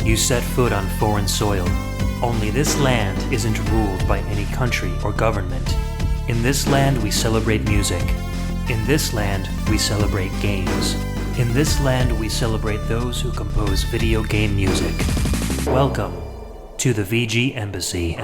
You set foot on foreign soil. Only this land isn't ruled by any country or government. In this land we celebrate music. In this land we celebrate games. In this land we celebrate those who compose video game music. Welcome to the VG Embassy.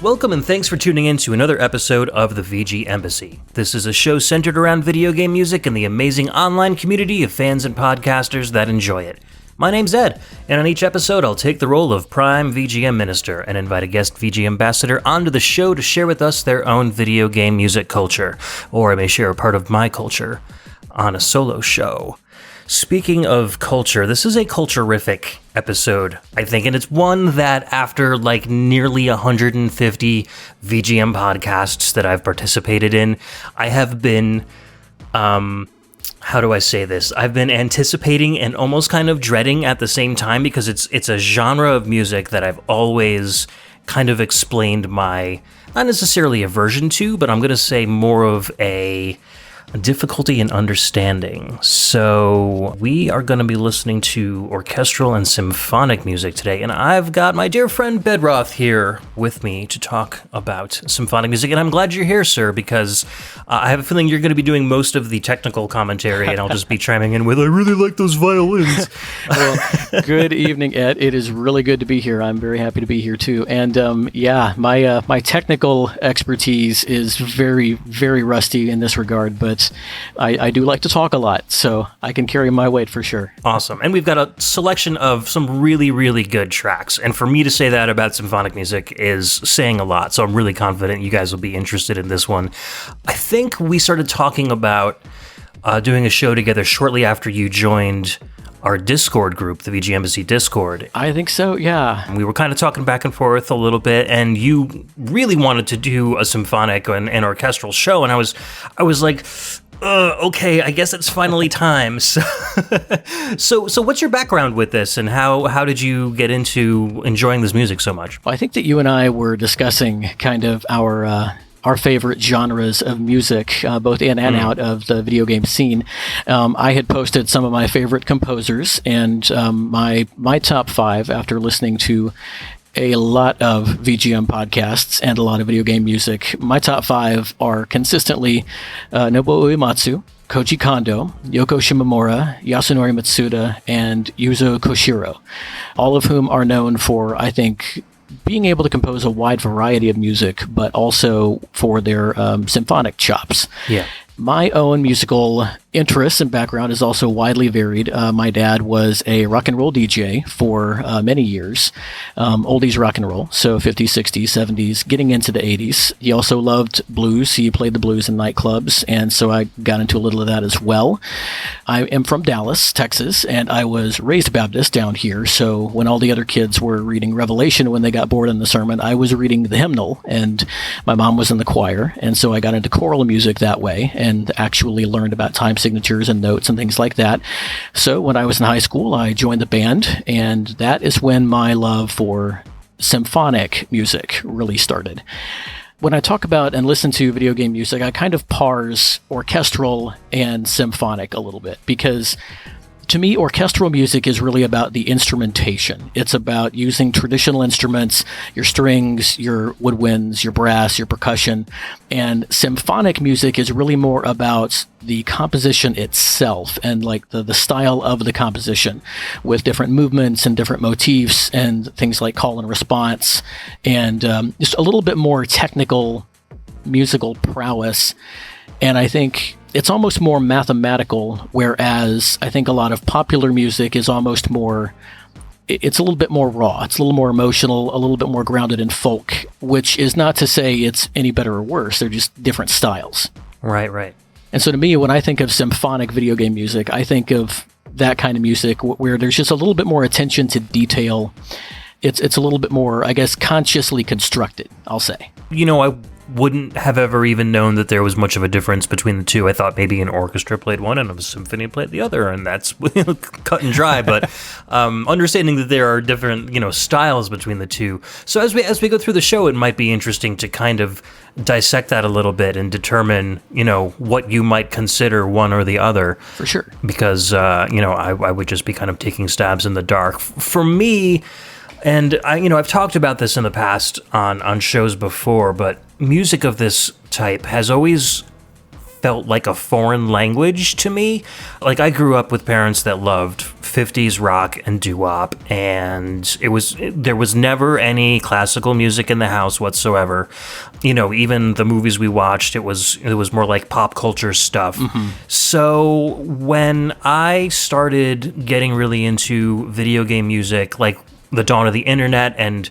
Welcome and thanks for tuning in to another episode of the VG Embassy. This is a show centered around video game music and the amazing online community of fans and podcasters that enjoy it. My name's Ed, and on each episode I'll take the role of Prime VGM Minister and invite a guest VG Ambassador onto the show to share with us their own video game music culture, or I may share a part of my culture on a solo show. Speaking of culture, this is a culture-rific episode, I think, and it's one that after nearly 150 VGM podcasts that I've participated in, I have been, how do I say this? I've been anticipating and almost kind of dreading at the same time because it's a genre of music that I've always kind of explained my, not necessarily aversion to, but I'm going to say more of a difficulty in understanding. So we are going to be listening to orchestral and symphonic music today, and I've got my dear friend Bedroth here with me to talk about symphonic music, and I'm glad you're here, sir, because I have a feeling you're going to be doing most of the technical commentary, and I'll just be chiming in with, I really like those violins. Well, good evening, Ed. It is really good to be here. I'm very happy to be here, too. And my technical expertise is very, very rusty in this regard, but I do like to talk a lot, so I can carry my weight for sure. Awesome. And we've got a selection of some really, really good tracks. And for me to say that about symphonic music is saying a lot, so I'm really confident you guys will be interested in this one. I think we started talking about doing a show together shortly after you joined our Discord group, the VG Embassy Discord. I think so, yeah. And we were kind of talking back and forth a little bit, and you really wanted to do a symphonic and orchestral show, and I was like, okay, I guess it's finally time. So what's your background with this, and how did you get into enjoying this music so much? Well, I think that you and I were discussing kind of our favorite genres of music, both in and out of the video game scene. I had posted some of my favorite composers, and my top five, after listening to a lot of VGM podcasts and a lot of video game music, my top five are consistently Nobuo Uematsu, Koji Kondo, Yoko Shimomura, Yasunori Matsuda, and Yuzo Koshiro, all of whom are known for, I think, being able to compose a wide variety of music, but also for their symphonic chops. Yeah. My own musical interests and background is also widely varied. My dad was a rock and roll DJ for many years, oldies rock and roll, so 50s, 60s, 70s, getting into the 80s. He also loved blues. He played the blues in nightclubs, and so I got into a little of that as well. I am from Dallas, Texas, and I was raised Baptist down here, so when all the other kids were reading Revelation when they got bored in the sermon, I was reading the hymnal, and my mom was in the choir, and so I got into choral music that way, and actually learned about time signatures and notes and things like that. So when I was in high school, I joined the band, and that is when my love for symphonic music really started. When I talk about and listen to video game music, I kind of parse orchestral and symphonic a little bit, because to me, orchestral music is really about the instrumentation. It's about using traditional instruments, your strings, your woodwinds, your brass, your percussion. And symphonic music is really more about the composition itself and the style of the composition, with different movements and different motifs and things like call and response, and just a little bit more technical musical prowess. And I think it's almost more mathematical, whereas I think a lot of popular music is almost more, it's a little bit more raw. It's a little more emotional, a little bit more grounded in folk, which is not to say it's any better or worse. They're just different styles. Right. And so to me, when I think of symphonic video game music, I think of that kind of music where there's just a little bit more attention to detail. It's a little bit more, I guess, consciously constructed, I'll say. I wouldn't have ever even known that there was much of a difference between the two. I thought maybe an orchestra played one and a symphony played the other, and that's cut and dry. But understanding that there are different, styles between the two. So as we go through the show, it might be interesting to kind of dissect that a little bit and determine, what you might consider one or the other. For sure. Because, I would just be kind of taking stabs in the dark. For me, and I've talked about this in the past on shows before, but music of this type has always felt like a foreign language to me. Like, I grew up with parents that loved 50s rock and doo-wop, and there was never any classical music in the house whatsoever. Even the movies we watched, it was more like pop culture stuff. Mm-hmm. So when I started getting really into video game music, like the dawn of the internet and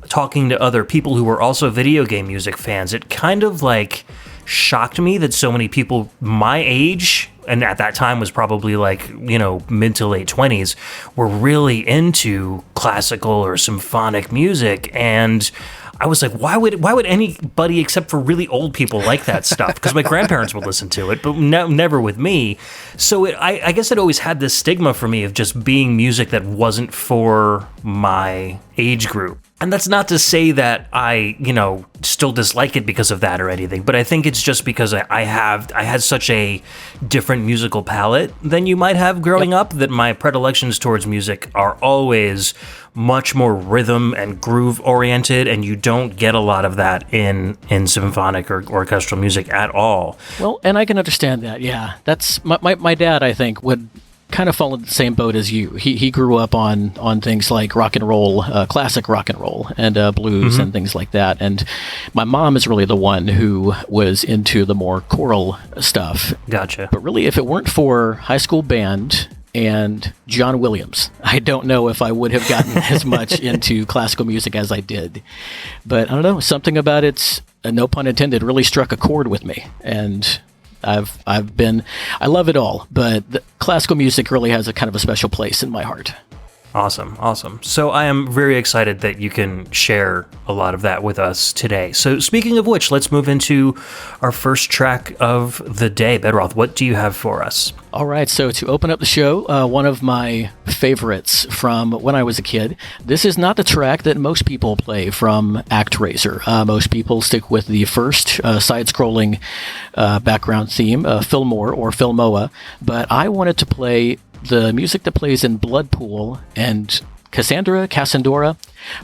talking to other people who were also video game music fans, it kind of like shocked me that so many people my age, and at that time was probably like, mid to late 20s, were really into classical or symphonic music. And I was like, why would anybody except for really old people like that stuff? Because my grandparents would listen to it, but never with me. So I guess it always had this stigma for me of just being music that wasn't for my age group. And that's not to say that I, still dislike it because of that or anything, but I think it's just because I had such a different musical palette than you might have growing up, that my predilections towards music are always much more rhythm and groove oriented, and you don't get a lot of that in symphonic or orchestral music at all. Well, and I can understand that. Yeah, that's my dad, I think, would kind of fall in the same boat as you. He grew up on things like rock and roll, classic rock and roll, and blues, mm-hmm. and things like that. And my mom is really the one who was into the more choral stuff. Gotcha. But really, if it weren't for high school band and John Williams, I don't know if I would have gotten as much into classical music as I did. But I don't know, something about it, no pun intended, really struck a chord with me. And I love it all, but the classical music really has a kind of a special place in my heart. Awesome. So I am very excited that you can share a lot of that with us today. So speaking of which, let's move into our first track of the day. Bedroth, what do you have for us? All right, so to open up the show, one of my favorites from when I was a kid. This is not the track that most people play from ActRaiser. Most people stick with the first side-scrolling background theme, Fillmore or Filmoa, but I wanted to play the music that plays in Bloodpool and Cassandra,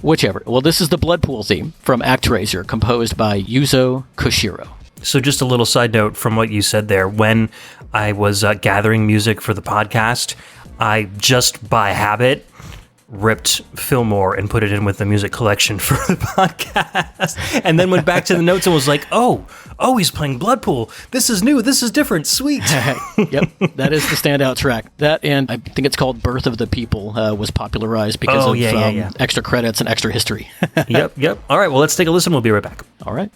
whichever. Well, this is the Bloodpool theme from ActRaiser, composed by Yuzo Koshiro. So just a little side note from what you said there. When I was gathering music for the podcast, I just by habit ripped Fillmore and put it in with the music collection for the podcast, and then went back to the notes and was like, oh, he's playing Bloodpool. This is new. This is different. Sweet. Yep, that is the standout track. That, and I think it's called Birth of the People, was popularized because of extra credits and extra history. Yep. All right, well, let's take a listen. We'll be right back. All right.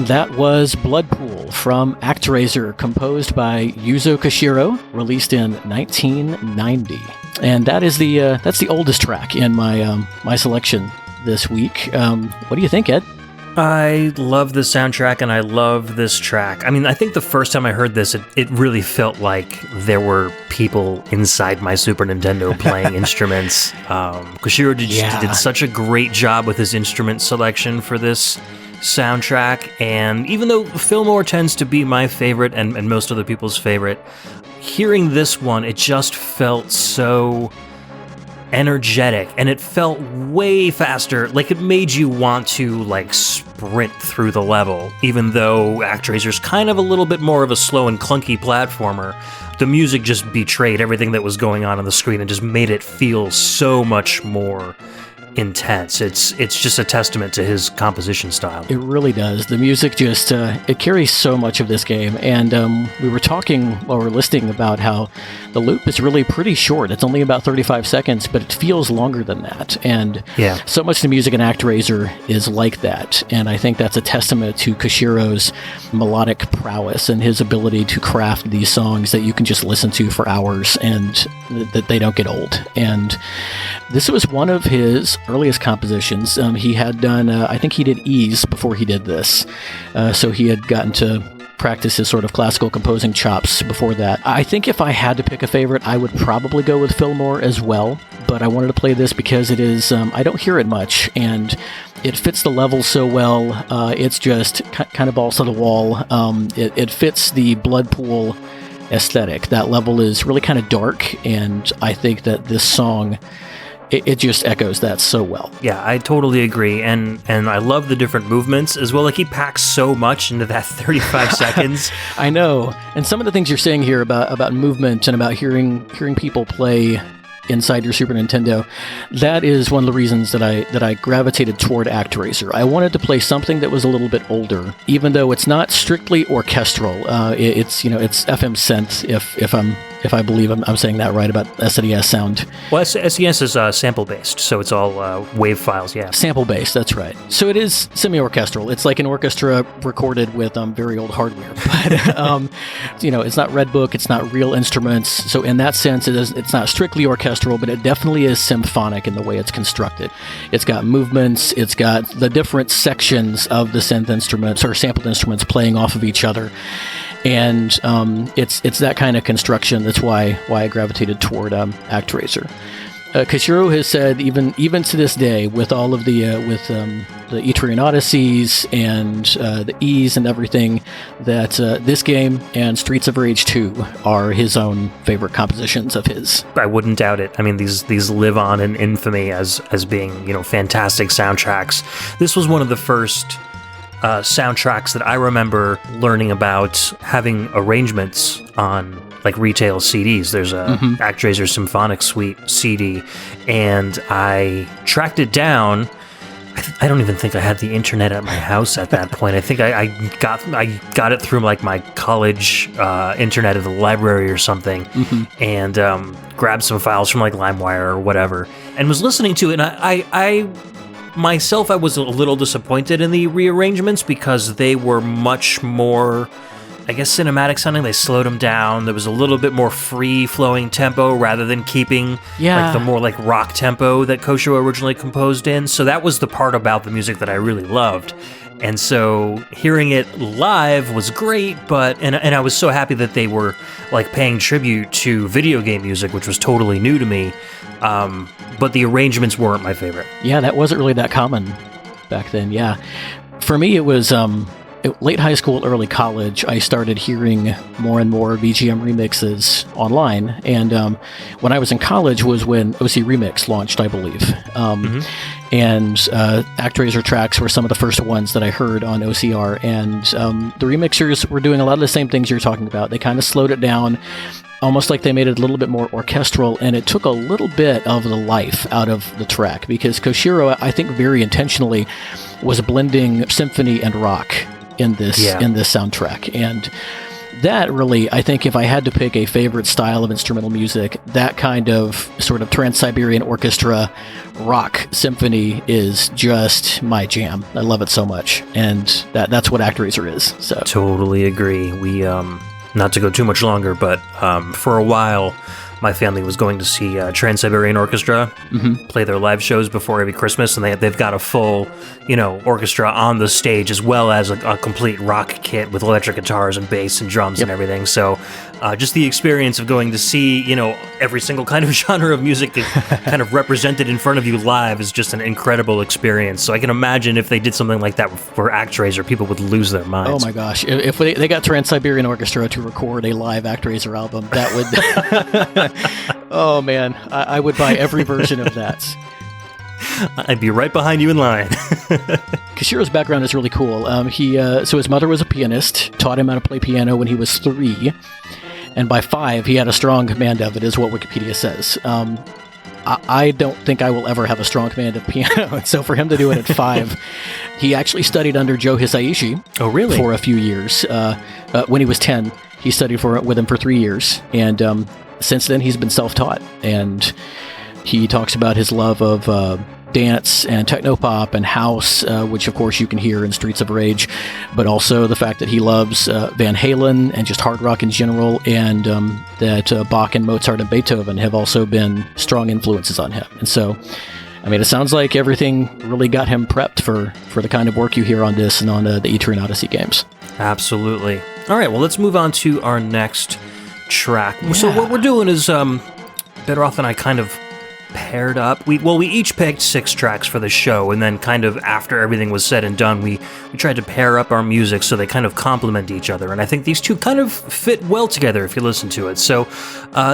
That was Blood Pool from ActRaiser, composed by Yuzo Koshiro, released in 1990. And that's the oldest track in my selection this week. What do you think, Ed? I love the soundtrack, and I love this track. I mean, I think the first time I heard this, it really felt like there were people inside my Super Nintendo playing instruments. Koshiro did such a great job with his instrument selection for this soundtrack, and even though Fillmore tends to be my favorite and most other people's favorite, hearing this one, it just felt so energetic, and it felt way faster. Like, it made you want to, like, sprint through the level, even though ActRaiser's kind of a little bit more of a slow and clunky platformer. The music just betrayed everything that was going on the screen and just made it feel so much more intense. It's just a testament to his composition style. It really does. The music just it carries so much of this game, and we were talking while we were listening about how the loop is really pretty short. It's only about 35 seconds, but it feels longer than that. And so much of the music in ActRaiser is like that, and I think that's a testament to Koshiro's melodic prowess and his ability to craft these songs that you can just listen to for hours and that they don't get old. And this was one of his earliest compositions. He had done, I think he did Ease before he did this. So he had gotten to practice his sort of classical composing chops before that. I think if I had to pick a favorite, I would probably go with Fillmore as well. But I wanted to play this because it is, I don't hear it much, and it fits the level so well. It's just kind of balls to the wall. It fits the Blood Pool aesthetic. That level is really kind of dark, and I think that this song, it just echoes that so well. Yeah, I totally agree, and I love the different movements as well. Like, he packs so much into that 35 seconds. I know, and some of the things you're saying here about movement and about hearing people play inside your Super Nintendo, that is one of the reasons that I gravitated toward ActRaiser. I wanted to play something that was a little bit older, even though it's not strictly orchestral. It's FM synth, if I believe I'm saying that right about SNES sound. Well, SNES is sample-based, so it's all wave files, yeah. Sample-based, that's right. So it is semi-orchestral. It's like an orchestra recorded with very old hardware. But, it's not Red Book, it's not real instruments. So in that sense, it's not strictly orchestral, but it definitely is symphonic in the way it's constructed. It's got movements, it's got the different sections of the synth instruments or sampled instruments playing off of each other. And it's that kind of construction. That's why I gravitated toward ActRaiser. Koshiro has said even to this day, with all of the Etrian Odysseys and the Ease and everything, that this game and Streets of Rage 2 are his own favorite compositions of his. I wouldn't doubt it. I mean, these live on in infamy as being fantastic soundtracks. This was one of the first soundtracks that I remember learning about having arrangements on, like, retail CDs. There's a ActRaiser Symphonic Suite CD, and I tracked it down. I don't even think I had the internet at my house at that point. I think I got it through, like, my college internet at the library or something, and grabbed some files from, like, LimeWire or whatever, and was listening to it. And I myself, I was a little disappointed in the rearrangements because they were much more, I guess, cinematic sounding. They slowed them down. There was a little bit more free-flowing tempo rather than keeping like the more like rock tempo that Koshiro originally composed in. So that was the part about the music that I really loved. And so hearing it live was great, and I was so happy that they were, like, paying tribute to video game music, which was totally new to me. But the arrangements weren't my favorite. Yeah, that wasn't really that common back then, yeah. For me, it was late high school, early college. I started hearing more and more VGM remixes online, and when I was in college was when OC Remix launched, I believe. And ActRaiser tracks were some of the first ones that I heard on OCR, and the remixers were doing a lot of the same things you're talking about. They kind of slowed it down, almost like they made it a little bit more orchestral, and it took a little bit of the life out of the track, because Koshiro, I think very intentionally, was blending symphony and rock in this soundtrack. And that really, I think if I had to pick a favorite style of instrumental music, that kind of sort of Trans-Siberian Orchestra rock symphony is just my jam. I love it so much, and that's what ActRaiser is. So totally agree. We not to go too much longer, but for a while, my family was going to see Trans-Siberian Orchestra play their live shows before every Christmas, and they've got a full, orchestra on the stage, as well as a complete rock kit with electric guitars and bass and drums and everything. So just the experience of going to see, every single kind of genre of music kind of represented in front of you live is just an incredible experience. So I can imagine if they did something like that for ActRaiser, people would lose their minds. Oh my gosh. If they got Trans-Siberian Orchestra to record a live ActRaiser album, that would... Oh man, I would buy every version of that. I'd be right behind you in line. Kashiro's background is really cool. So his mother was a pianist, taught him how to play piano when he was 3, and by 5 he had a strong command of it, is what Wikipedia says. I don't think I will ever have a strong command of piano, and so for him to do it at 5, he actually studied under Joe Hisaishi. Oh, really? For a few years. When he was 10, he studied with him for 3 years, and since then he's been self-taught, and he talks about his love of dance and technopop and house, which of course you can hear in Streets of Rage, but also the fact that he loves Van Halen and just hard rock in general, and that Bach and Mozart and Beethoven have also been strong influences on him. And so, I mean, it sounds like everything really got him prepped for the kind of work you hear on this and on the Etrian Odyssey games. Absolutely. All right, well, let's move on to our next track. Yeah. So what we're doing is Bedroth and I kind of paired up. We each picked 6 tracks for the show, and then kind of after everything was said and done, we tried to pair up our music so they kind of complement each other, and I think these two kind of fit well together if you listen to it. So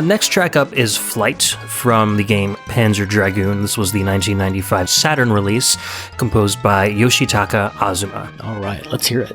next track up is Flight from the game Panzer Dragoon. This was the 1995 Saturn release, composed by Yoshitaka Azuma. All right, let's hear it.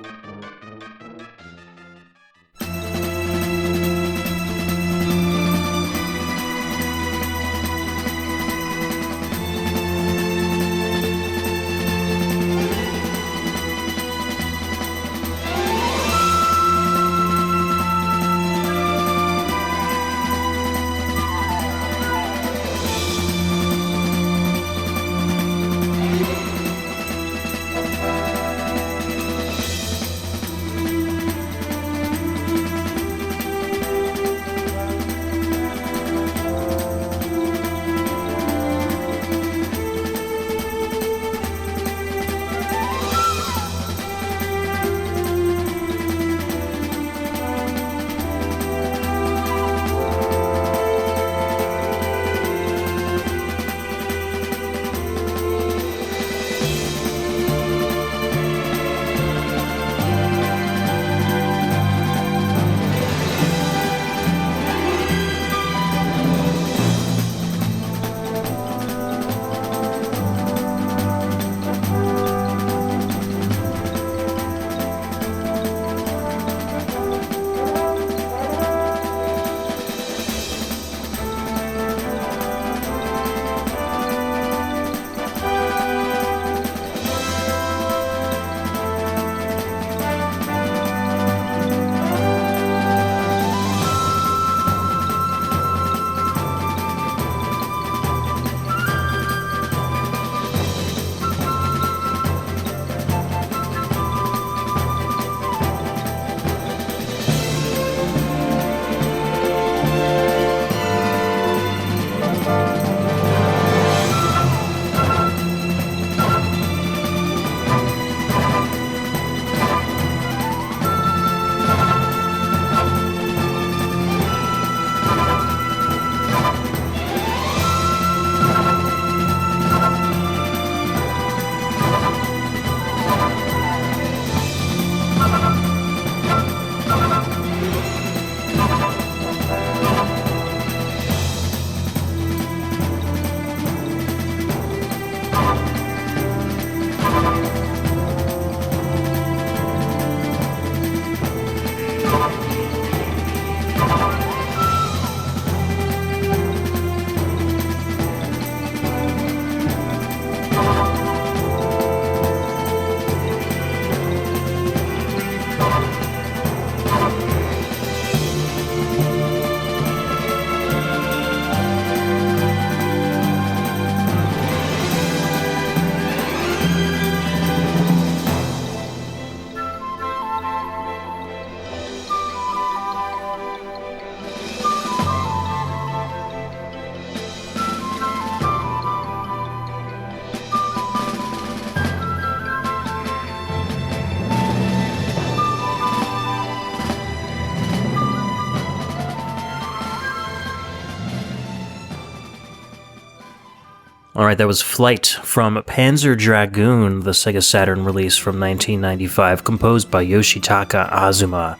All right, that was Flight from Panzer Dragoon, the Sega Saturn release from 1995, composed by Yoshitaka Azuma.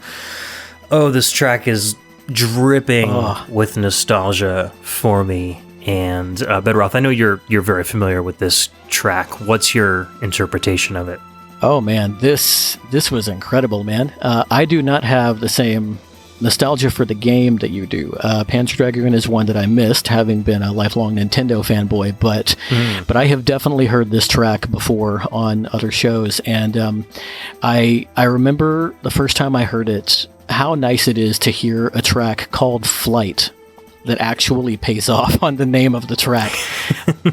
Oh, this track is dripping with nostalgia for me. And Bedroth, I know you're very familiar with this track. What's your interpretation of it? Oh man, this was incredible, man. I do not have the same nostalgia for the game that you do. Panzer Dragoon is one that I missed, having been a lifelong Nintendo fanboy, but I have definitely heard this track before on other shows, and I remember the first time I heard it, how nice it is to hear a track called Flight that actually pays off on the name of the track.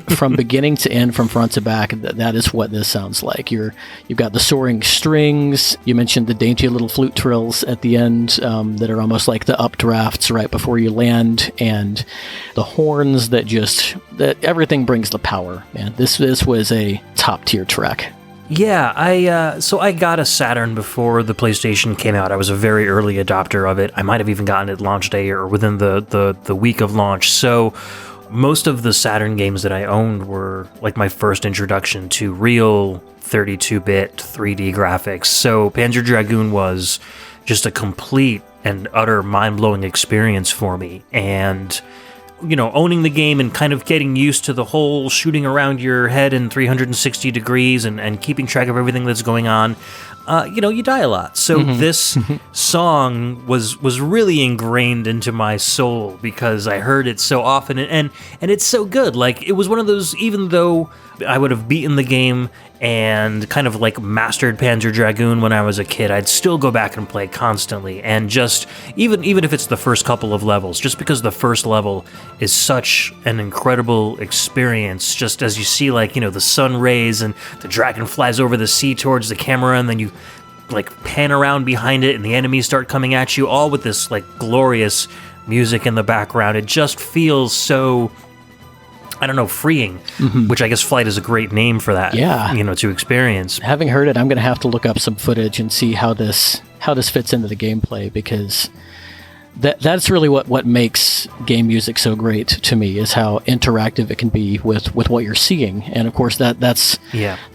From beginning to end, from front to back, that is what this sounds like. You've got the soaring strings. You mentioned the dainty little flute trills at the end that are almost like the updrafts right before you land, and the horns that everything brings the power, man. This was a top tier track. Yeah, so I got a Saturn before the PlayStation came out. I was a very early adopter of it. I might have even gotten it launch day or within the week of launch. So most of the Saturn games that I owned were like my first introduction to real 32-bit 3D graphics. So Panzer Dragoon was just a complete and utter mind-blowing experience for me. And owning the game and kind of getting used to the whole shooting around your head in 360 degrees and keeping track of everything that's going on, you die a lot. So this song was really ingrained into my soul because I heard it so often, and it's so good. Like, it was one of those, even though I would have beaten the game and kind of like mastered Panzer Dragoon when I was a kid, I'd still go back and play constantly. And just, even if it's the first couple of levels, just because the first level is such an incredible experience, just as you see, like, the sun rays and the dragon flies over the sea towards the camera, and then you like pan around behind it and the enemies start coming at you, all with this like glorious music in the background. It just feels so, I don't know, freeing, which I guess Flight is a great name for that, to experience. Having heard it, I'm going to have to look up some footage and see how this fits into the gameplay, because that's really what makes game music so great to me, is how interactive it can be with what you're seeing. And of course that's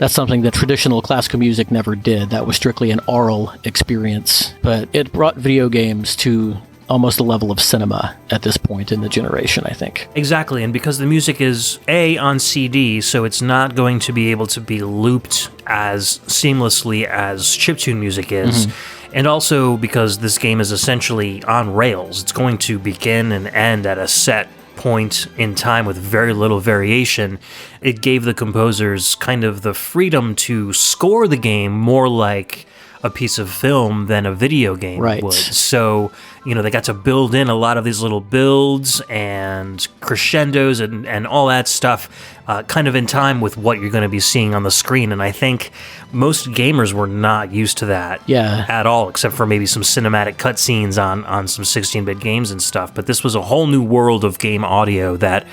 something that traditional classical music never did. That was strictly an aural experience, but it brought video games to almost a level of cinema at this point in the generation, I think. Exactly, and because the music is on CD, so it's not going to be able to be looped as seamlessly as chiptune music is. And also because this game is essentially on rails. It's going to begin and end at a set point in time with very little variation. It gave the composers kind of the freedom to score the game more like a piece of film than a video game would. So, they got to build in a lot of these little builds and crescendos and all that stuff kind of in time with what you're going to be seeing on the screen. And I think most gamers were not used to that at all, except for maybe some cinematic cutscenes on some 16-bit games and stuff. But this was a whole new world of game audio that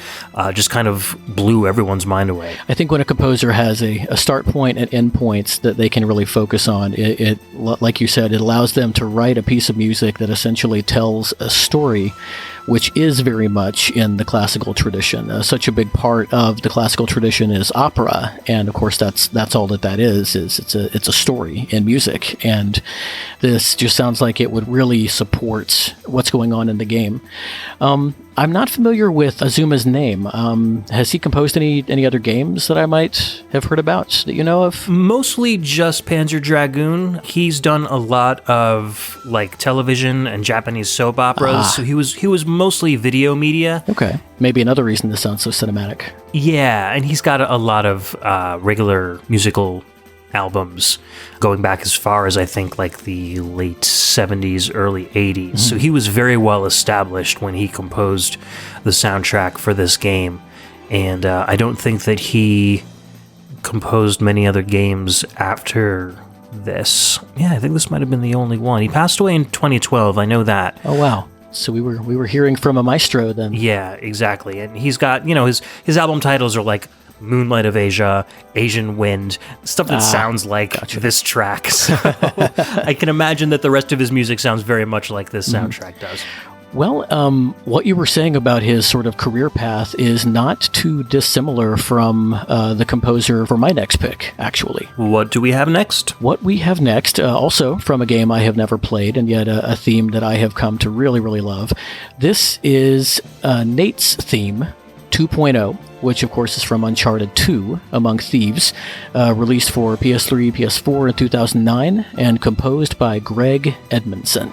just kind of blew everyone's mind away. I think when a composer has a start point and end points that they can really focus on, it like you said, it allows them to write a piece of music that essentially tells a story, which is very much in the classical tradition. Such a big part of the classical tradition is opera, and of course that's all that is it's a story in music, and this just sounds like it would really support what's going on in the game. I'm not familiar with Azuma's name. Has he composed any other games that I might have heard about that you know of? Mostly just Panzer Dragoon. He's done a lot of like television and Japanese soap operas. So he was mostly video media. Okay, maybe another reason this sounds so cinematic. Yeah, and he's got a lot of regular musical albums going back as far as I think like the late 70s, early 80s. So he was very well established when he composed the soundtrack for this game. And I don't think that he composed many other games after this. Yeah, I think this might have been the only one. He passed away in 2012, I know that. Oh, wow. So we were hearing from a maestro then. Yeah, exactly. And he's got, his album titles are like Moonlight of Asia, Asian Wind, stuff that sounds like this track. So I can imagine that the rest of his music sounds very much like this soundtrack does. Well, what you were saying about his sort of career path is not too dissimilar from the composer for my next pick, actually. What do we have next? What we have next, also from a game I have never played, and yet a theme that I have come to really, really love. This is Nate's theme, 2.0, which of course is from Uncharted 2, Among Thieves, released for PS3, PS4 in 2009, and composed by Greg Edmondson.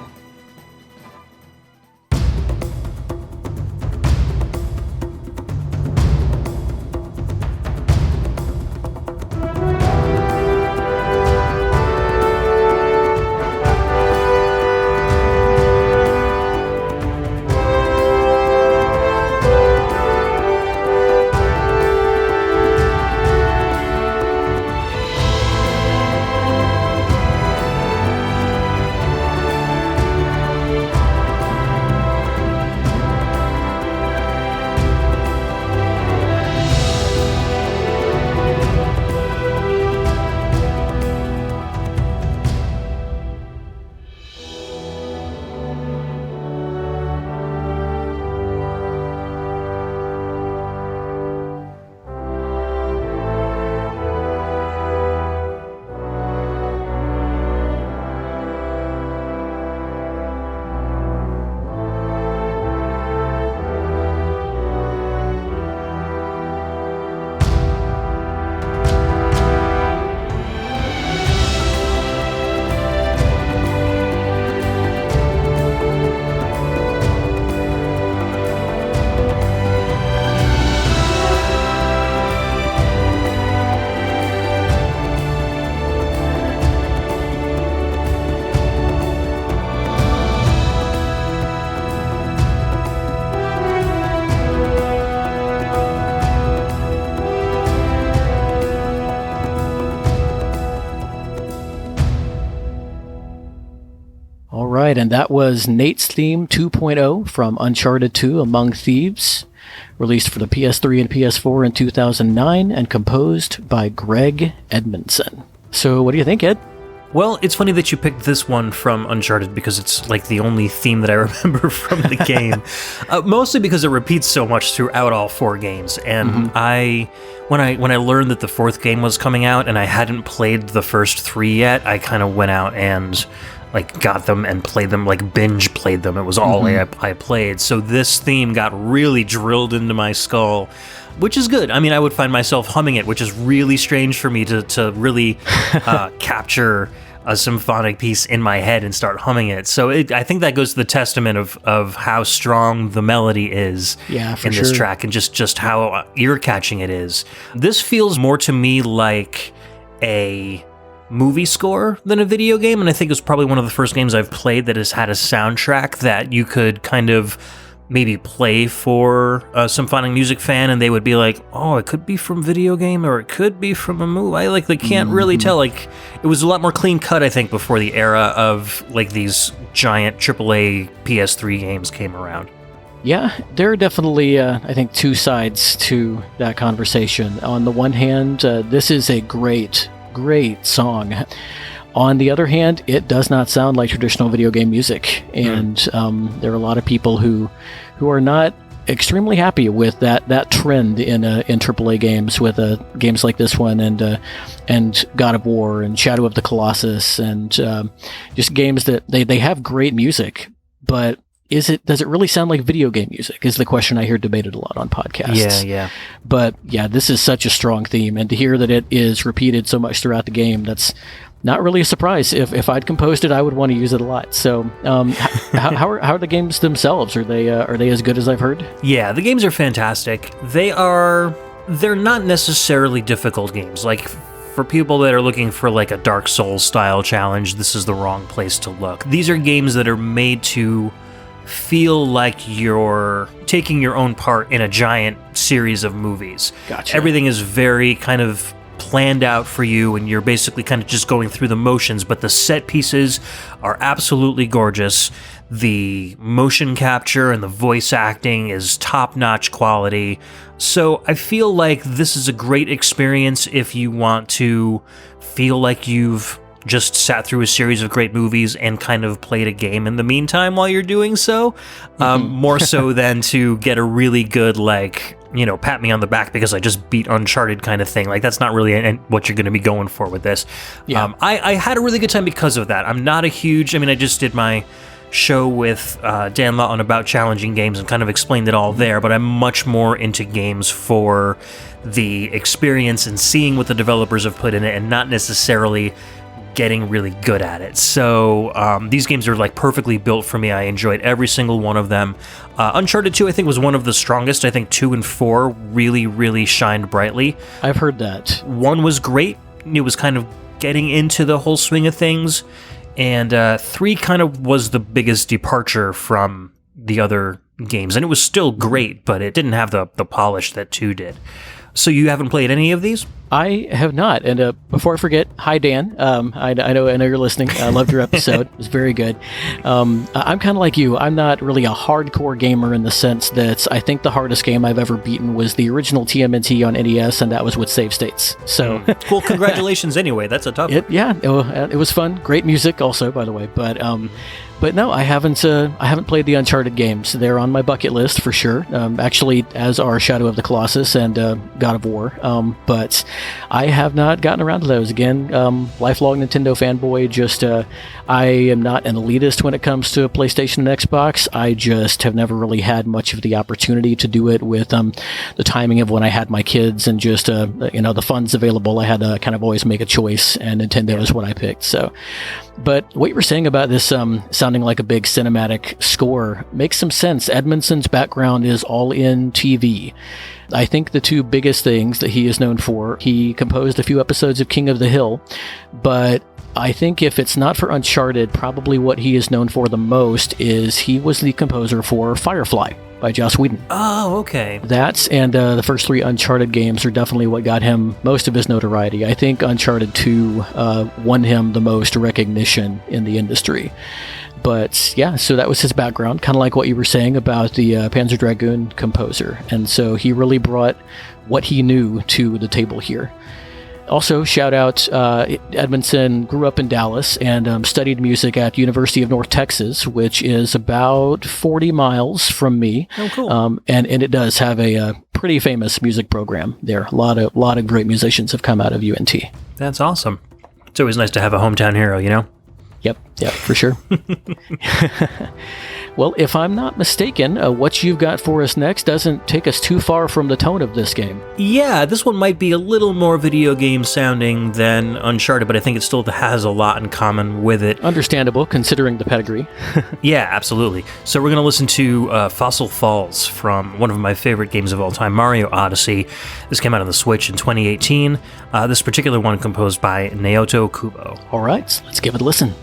Right, and that was Nate's Theme 2.0 from Uncharted 2, Among Thieves, released for the PS3 and PS4 in 2009, and composed by Greg Edmondson. So what do you think, Ed? Well, it's funny that you picked this one from Uncharted because it's like the only theme that I remember from the game. Mostly because it repeats so much throughout all four games. And when I learned that the fourth game was coming out and I hadn't played the first three yet, I kind of went out and like got them and played them, like binge played them. It was all I played. So this theme got really drilled into my skull, which is good. I mean, I would find myself humming it, which is really strange for me to really capture a symphonic piece in my head and start humming it. So I think that goes to the testament of how strong the melody is in this track and just how ear-catching it is. This feels more to me like a movie score than a video game, and I think it was probably one of the first games I've played that has had a soundtrack that you could kind of maybe play for a symphonic music fan and they would be like, oh, it could be from video game or it could be from a movie. They can't really tell. Like, it was a lot more clean cut, I think, before the era of like these giant AAA PS3 games came around. Yeah, there are definitely, I think, two sides to that conversation. On the one hand, this is a great song. On the other hand, it does not sound like traditional video game music, and there are a lot of people who are not extremely happy with that trend in AAA games, with games like this one and God of War and Shadow of the Colossus, and just games that they have great music, but does it really sound like video game music is the question I hear debated a lot on podcasts. Yeah. But yeah, this is such a strong theme, and to hear that it is repeated so much throughout the game, that's not really a surprise. If I'd composed it, I would want to use it a lot. So how are the games themselves? Are they as good as I've heard? Yeah, the games are fantastic. They're not necessarily difficult games. Like, for people that are looking for like a Dark Souls style challenge, this is the wrong place to look. These are games that are made to feel like you're taking your own part in a giant series of movies. Gotcha. Everything is very kind of planned out for you, and you're basically kind of just going through the motions, but the set pieces are absolutely gorgeous. The motion capture and the voice acting is top-notch quality. So I feel like this is a great experience if you want to feel like you've just sat through a series of great movies and kind of played a game in the meantime while you're doing so, more so than to get a really good, like, you know, pat me on the back because I just beat Uncharted kind of thing. Like, that's not really what you're going to be going for with this. Yeah. I had a really good time because of that. I'm not a huge, I just did my show with Dan Lawton about challenging games and kind of explained it all there, but I'm much more into games for the experience and seeing what the developers have put in it and not necessarily getting really good at it. So these games are like perfectly built for me. I enjoyed every single one of them. Uncharted 2 I think was one of the strongest. I think 2 and 4 really, really shined brightly. I've heard that. 1 was great. It was kind of getting into the whole swing of things. And 3 kind of was the biggest departure from the other games. And it was still great, but it didn't have the polish that 2 did. So you haven't played any of these? I have not. And before I forget, hi, Dan. I know you're listening. I loved your episode. It was very good. I'm kind of like you. I'm not really a hardcore gamer in the sense that I think the hardest game I've ever beaten was the original TMNT on NES, and that was with save states. So Well, congratulations anyway. That's a tough one. Yeah, it was fun. Great music also, by the way. But no, I haven't played the Uncharted games. They're on my bucket list for sure. Actually, as are Shadow of the Colossus and God of War. But I have not gotten around to those. Again, lifelong Nintendo fanboy. Just I am not an elitist when it comes to PlayStation and Xbox. I just have never really had much of the opportunity to do it with the timing of when I had my kids and just the funds available. I had to kind of always make a choice, and Nintendo is what I picked. So. But what you were saying about this sounding like a big cinematic score makes some sense. Edmondson's background is all in TV. I think the two biggest things that he is known for, he composed a few episodes of King of the Hill, but I think if it's not for Uncharted, probably what he is known for the most is he was the composer for Firefly by Joss Whedon. Oh, okay. That and the first 3 Uncharted games are definitely what got him most of his notoriety. I think Uncharted 2 won him the most recognition in the industry. But yeah, so that was his background, kind of like what you were saying about the Panzer Dragoon composer. And so he really brought what he knew to the table here. Also, shout out, Edmondson grew up in Dallas and studied music at University of North Texas, which is about 40 miles from me. Oh, cool. And it does have a pretty famous music program there. A lot of great musicians have come out of UNT. That's awesome. It's always nice to have a hometown hero, you know? Yep, for sure. Well, if I'm not mistaken, what you've got for us next doesn't take us too far from the tone of this game. Yeah, this one might be a little more video game sounding than Uncharted, but I think it still has a lot in common with it. Understandable, considering the pedigree. Yeah, absolutely. So we're going to listen to Fossil Falls from one of my favorite games of all time, Mario Odyssey. This came out on the Switch in 2018. This particular one composed by Naoto Kubo. All right, let's give it a listen.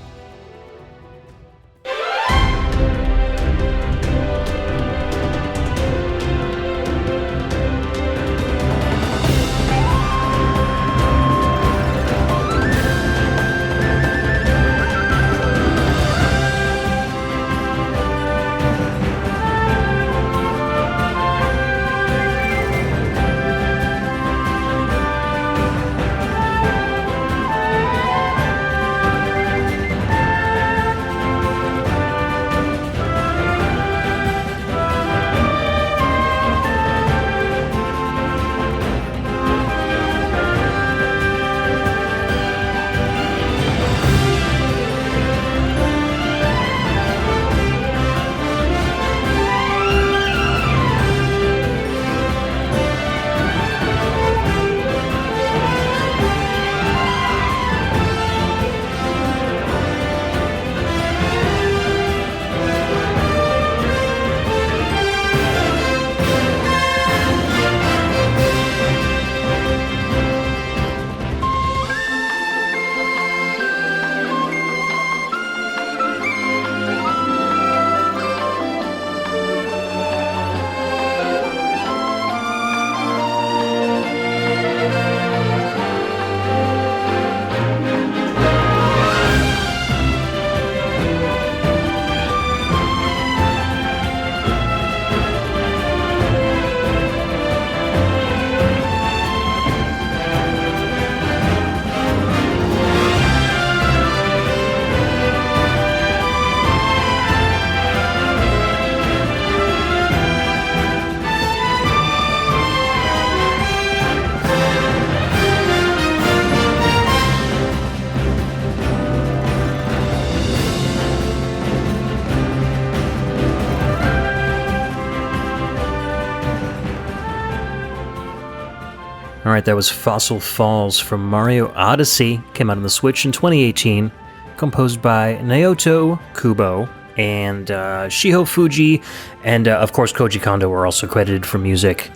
All right, that was Fossil Falls from Mario Odyssey. Came out on the Switch in 2018. Composed by Naoto Kubo and Shiho Fuji. And, of course, Koji Kondo were also credited for music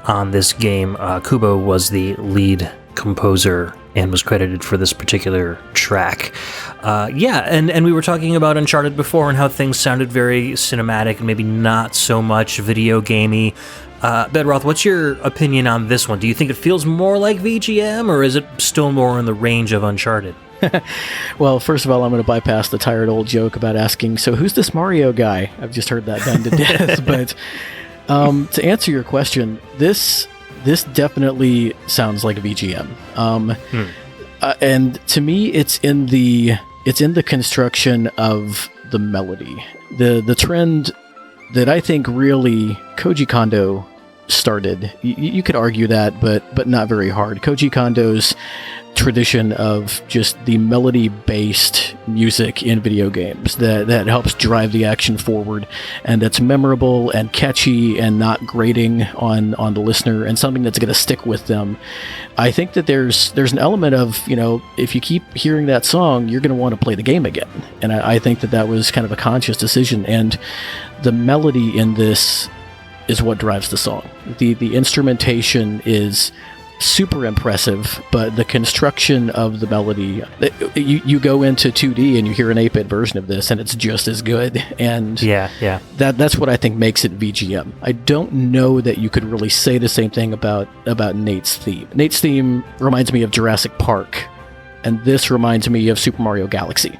on this game. Kubo was the lead composer and was credited for this particular track. And we were talking about Uncharted before and how things sounded very cinematic and maybe not so much video gamey. Bedroth, what's your opinion on this one? Do you think it feels more like VGM, or is it still more in the range of Uncharted? Well, first of all, I'm going to bypass the tired old joke about asking, so who's this Mario guy? I've just heard that done to death. But to answer your question, this definitely sounds like a VGM. And to me, it's in the construction of the melody. The trend that I think really Koji Kondo started. You could argue that, but not very hard. Koji Kondo's tradition of just the melody-based music in video games that helps drive the action forward, and that's memorable and catchy and not grating on the listener, and something that's going to stick with them. I think that there's an element of, if you keep hearing that song, you're going to want to play the game again. And I think that was kind of a conscious decision, and the melody in this is what drives the song. The instrumentation is super impressive, but the construction of the melody, you go into 2D and you hear an 8-bit version of this and it's just as good. And that's what I think makes it VGM. I don't know that you could really say the same thing about Nate's theme. Nate's theme reminds me of Jurassic Park, and this reminds me of Super Mario Galaxy.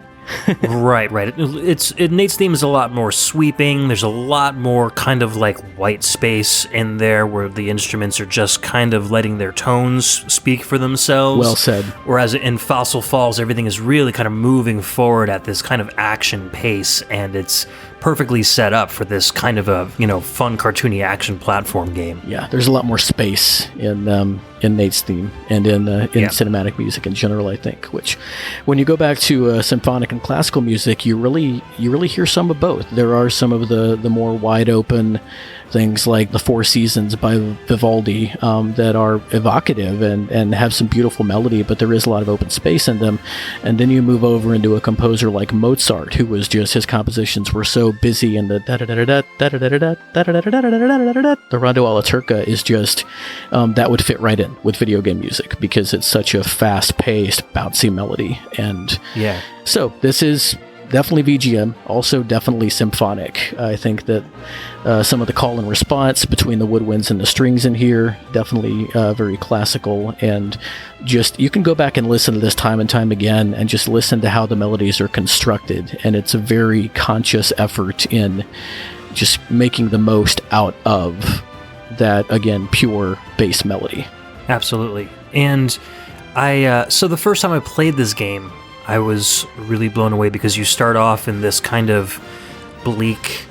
Right. Nate's theme is a lot more sweeping. There's a lot more kind of like white space in there where the instruments are just kind of letting their tones speak for themselves. Well said. Whereas in Fossil Falls, everything is really kind of moving forward at this kind of action pace, and it's perfectly set up for this kind of a, fun cartoony action platform game. Yeah, there's a lot more space in Nate's theme and in cinematic music in general, I think, which when you go back to symphonic and classical music, you really hear some of both. There are some of the more wide open things like the Four Seasons by Vivaldi that are evocative and have some beautiful melody, but there is a lot of open space in them. And then you move over into a composer like Mozart, who was just, his compositions were so busy, and the Rondo alla Turca is just, that would fit right in with video game music because it's such a fast-paced, bouncy melody. And so this is definitely VGM, also definitely symphonic. I think that some of the call and response between the woodwinds and the strings in here, definitely very classical, and just, you can go back and listen to this time and time again and just listen to how the melodies are constructed, and it's a very conscious effort in just making the most out of that, again, pure bass melody. Absolutely. And so the first time I played this game, I was really blown away because you start off in this kind of bleak,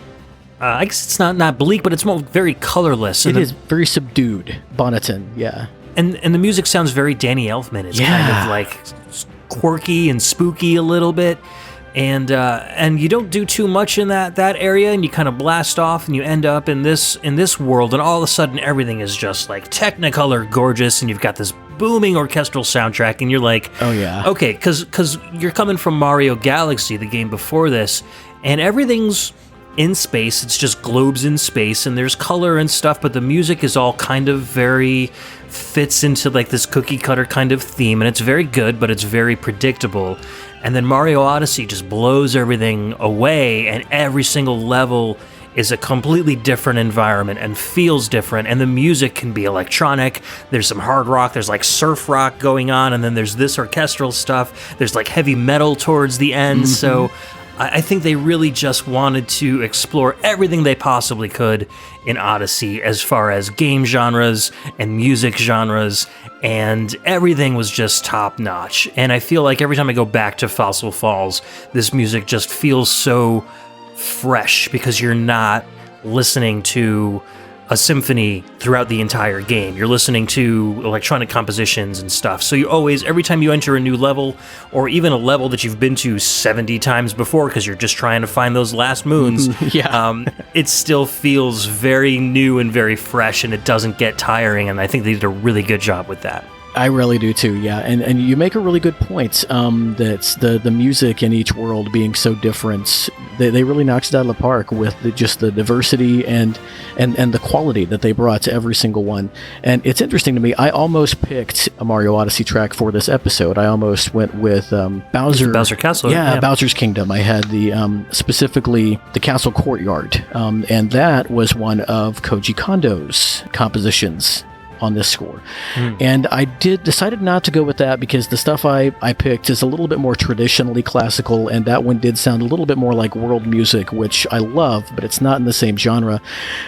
I guess it's not bleak, but it's more very colorless. It is very subdued, Bonneton, yeah. And the music sounds very Danny Elfman. It's kind of like quirky and spooky a little bit. And you don't do too much in that area, and you kind of blast off, and you end up in this world, and all of a sudden everything is just like Technicolor gorgeous, and you've got this booming orchestral soundtrack, and you're like, oh yeah, okay, because you're coming from Mario Galaxy, the game before this, and everything's in space. It's just globes in space, and there's color and stuff, but the music is all kind of very fits into like this cookie cutter kind of theme, and it's very good, but it's very predictable. And then Mario Odyssey just blows everything away, and every single level is a completely different environment and feels different, and the music can be electronic. There's some hard rock, there's like surf rock going on, and then there's this orchestral stuff. There's like heavy metal towards the end, so I think they really just wanted to explore everything they possibly could in Odyssey as far as game genres and music genres, and everything was just top-notch. And I feel like every time I go back to Fossil Falls, this music just feels so fresh because you're not listening to a symphony throughout the entire game. You're listening to electronic compositions and stuff. So you always, every time you enter a new level, or even a level that you've been to 70 times before because you're just trying to find those last moons, it still feels very new and very fresh, and it doesn't get tiring, and I think they did a really good job with that. I really do too, yeah. And you make a really good point that the music in each world being so different, they really knocked it out of the park with just the diversity and the quality that they brought to every single one. And it's interesting to me, I almost picked a Mario Odyssey track for this episode. I almost went with Bowser Castle. Yeah, Bowser's Kingdom. I had the specifically the Castle Courtyard, and that was one of Koji Kondo's compositions on this score. And I decided not to go with that because the stuff I picked is a little bit more traditionally classical, and that one did sound a little bit more like world music, which I love, but it's not in the same genre.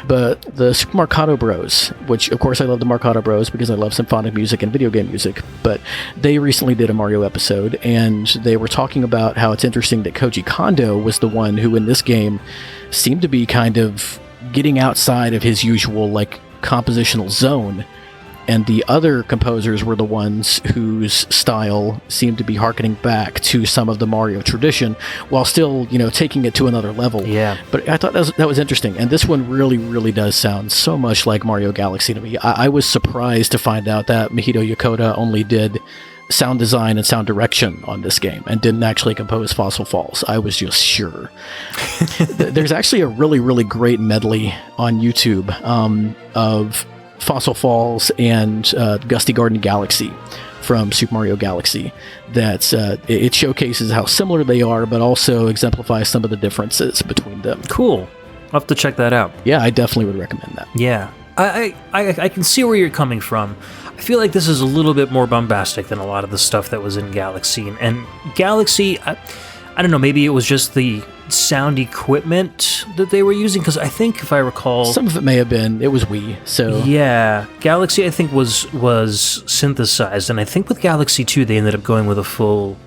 But the Super Marcato Bros, which of course I love the Marcato Bros because I love symphonic music and video game music, but they recently did a Mario episode, and they were talking about how it's interesting that Koji Kondo was the one who in this game seemed to be kind of getting outside of his usual compositional zone, and the other composers were the ones whose style seemed to be harkening back to some of the Mario tradition while still, taking it to another level. Yeah. But I thought that was interesting, and this one really, really does sound so much like Mario Galaxy to me. I was surprised to find out that Mahito Yokota only did sound design and sound direction on this game and didn't actually compose Fossil Falls. I was just sure. There's actually a really, really great medley on YouTube of Fossil Falls and Gusty Garden Galaxy from Super Mario Galaxy that it showcases how similar they are, but also exemplifies some of the differences between them. Cool. I'll have to check that out. Yeah, I definitely would recommend that. Yeah. I can see where you're coming from. I feel like this is a little bit more bombastic than a lot of the stuff that was in Galaxy. And Galaxy, I don't know, maybe it was just the sound equipment that they were using, because I think, if I recall, some of it may have been, it was Wii, so... Yeah, Galaxy, I think, was synthesized, and I think with Galaxy 2, they ended up going with a full